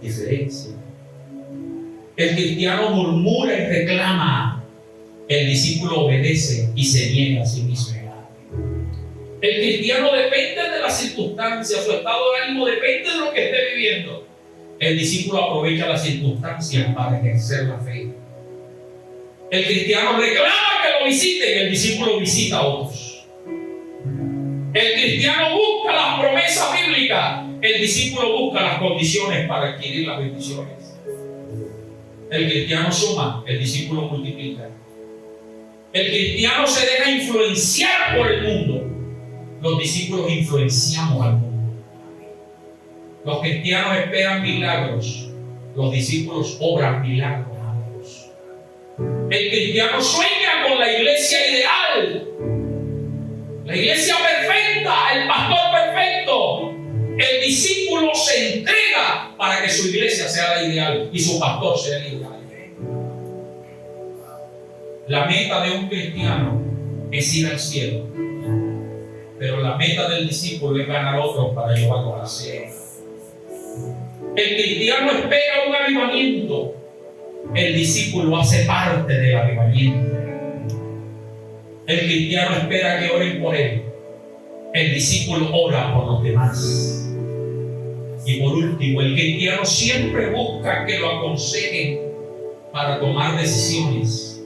Diferencia. El cristiano murmura y reclama. El discípulo obedece y se niega a sí mismo. El cristiano depende de las circunstancias, su estado de ánimo depende de lo que esté viviendo. El discípulo aprovecha las circunstancias para ejercer la fe. El cristiano reclama que lo visiten, el discípulo visita a otros. El cristiano busca las promesas bíblicas, el discípulo busca las condiciones para adquirir las bendiciones. El cristiano suma, el discípulo multiplica. El cristiano se deja influenciar por el mundo. Los discípulos influenciamos al mundo. Los cristianos esperan milagros. Los discípulos obran milagros. El cristiano sueña con la iglesia ideal, la iglesia perfecta, el pastor perfecto. El discípulo se entrega para que su iglesia sea la ideal y su pastor sea el ideal. La meta de un cristiano es ir al cielo, pero la meta del discípulo es ganar a otros para llevarlos al cielo. El cristiano espera un avivamiento. El discípulo hace parte del avivamiento. El cristiano espera que oren por él. El discípulo ora por los demás. Y por último, el cristiano siempre busca que lo aconsejen para tomar decisiones.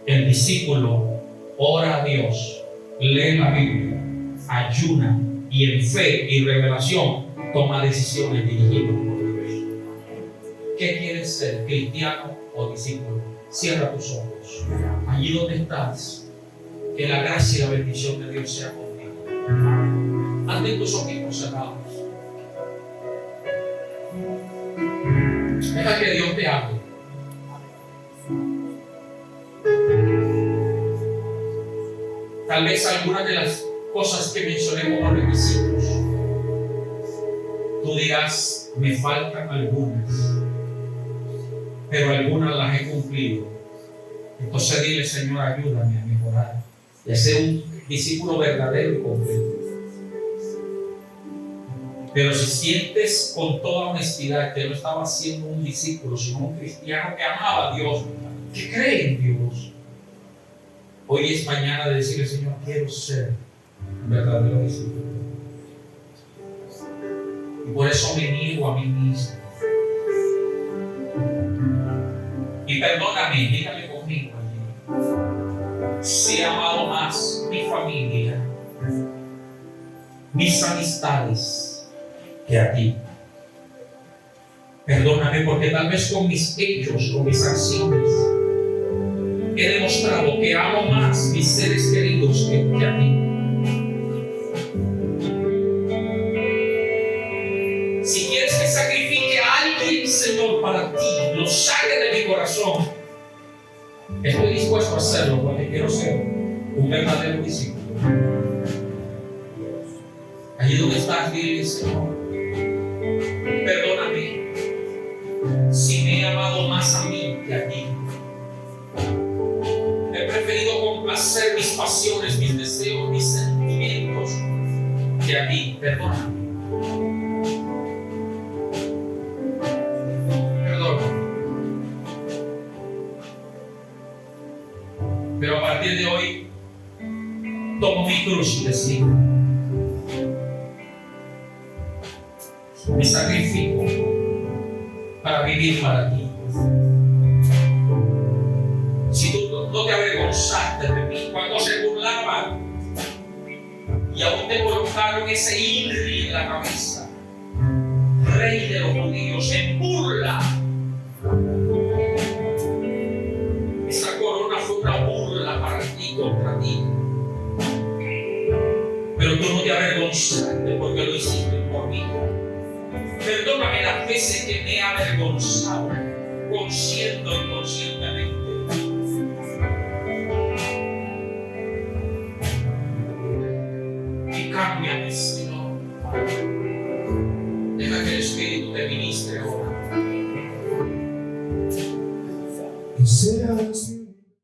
El discípulo ora a Dios, lee la Biblia, ayuna y en fe y revelación toma decisiones dirigidas por Dios. ¿Qué quieres ser, cristiano o discípulo? Cierra tus ojos. Allí donde estás, que la gracia y la bendición de Dios sea contigo. Ante tus ojitos cerrados. Deja que Dios te hable. Tal vez algunas de las cosas que mencioné como requisitos, tú dirás, me faltan algunas, pero algunas las he cumplido. Entonces dile, Señor, ayúdame a mejorar y a ser un discípulo verdadero y completo. Pero si sientes con toda honestidad que no estaba siendo un discípulo, sino un cristiano que amaba a Dios, que cree en Dios, hoy es mañana de decirle, Señor, quiero ser un verdadero discípulo. Y por eso me niego a mí mismo. Y perdóname, dígame conmigo allí. Si he amado más mi familia, mis amistades, que a ti. Perdóname porque tal vez con mis hechos, con mis acciones, he demostrado que amo más mis seres queridos que a ti. Si quieres que sacrifique a alguien, Señor, para ti, lo saque de mi corazón, estoy dispuesto a hacerlo porque quiero ser un verdadero discípulo. Allí donde estás, dile, Señor, perdóname si me he amado más a mí que a ti. He preferido complacer mis pasiones, mis deseos, mis sentimientos que a ti. Perdóname. Perdóname. Pero a partir de hoy tomo mi cruz y te sigo. Me sacrifico para vivir para ti. Si tú no te avergonzaste de mí cuando se burlaban y aún te colocaron ese INRI en la cabeza, Rey de los judíos, en burla, esa corona fue una burla para ti, contra ti, pero tú no te avergonzaste porque lo hiciste por mí. Perdóname las veces que me he avergonzado, consciente o inconscientemente. Y cámbiame, Señor. Deja que el Espíritu te ministre ahora.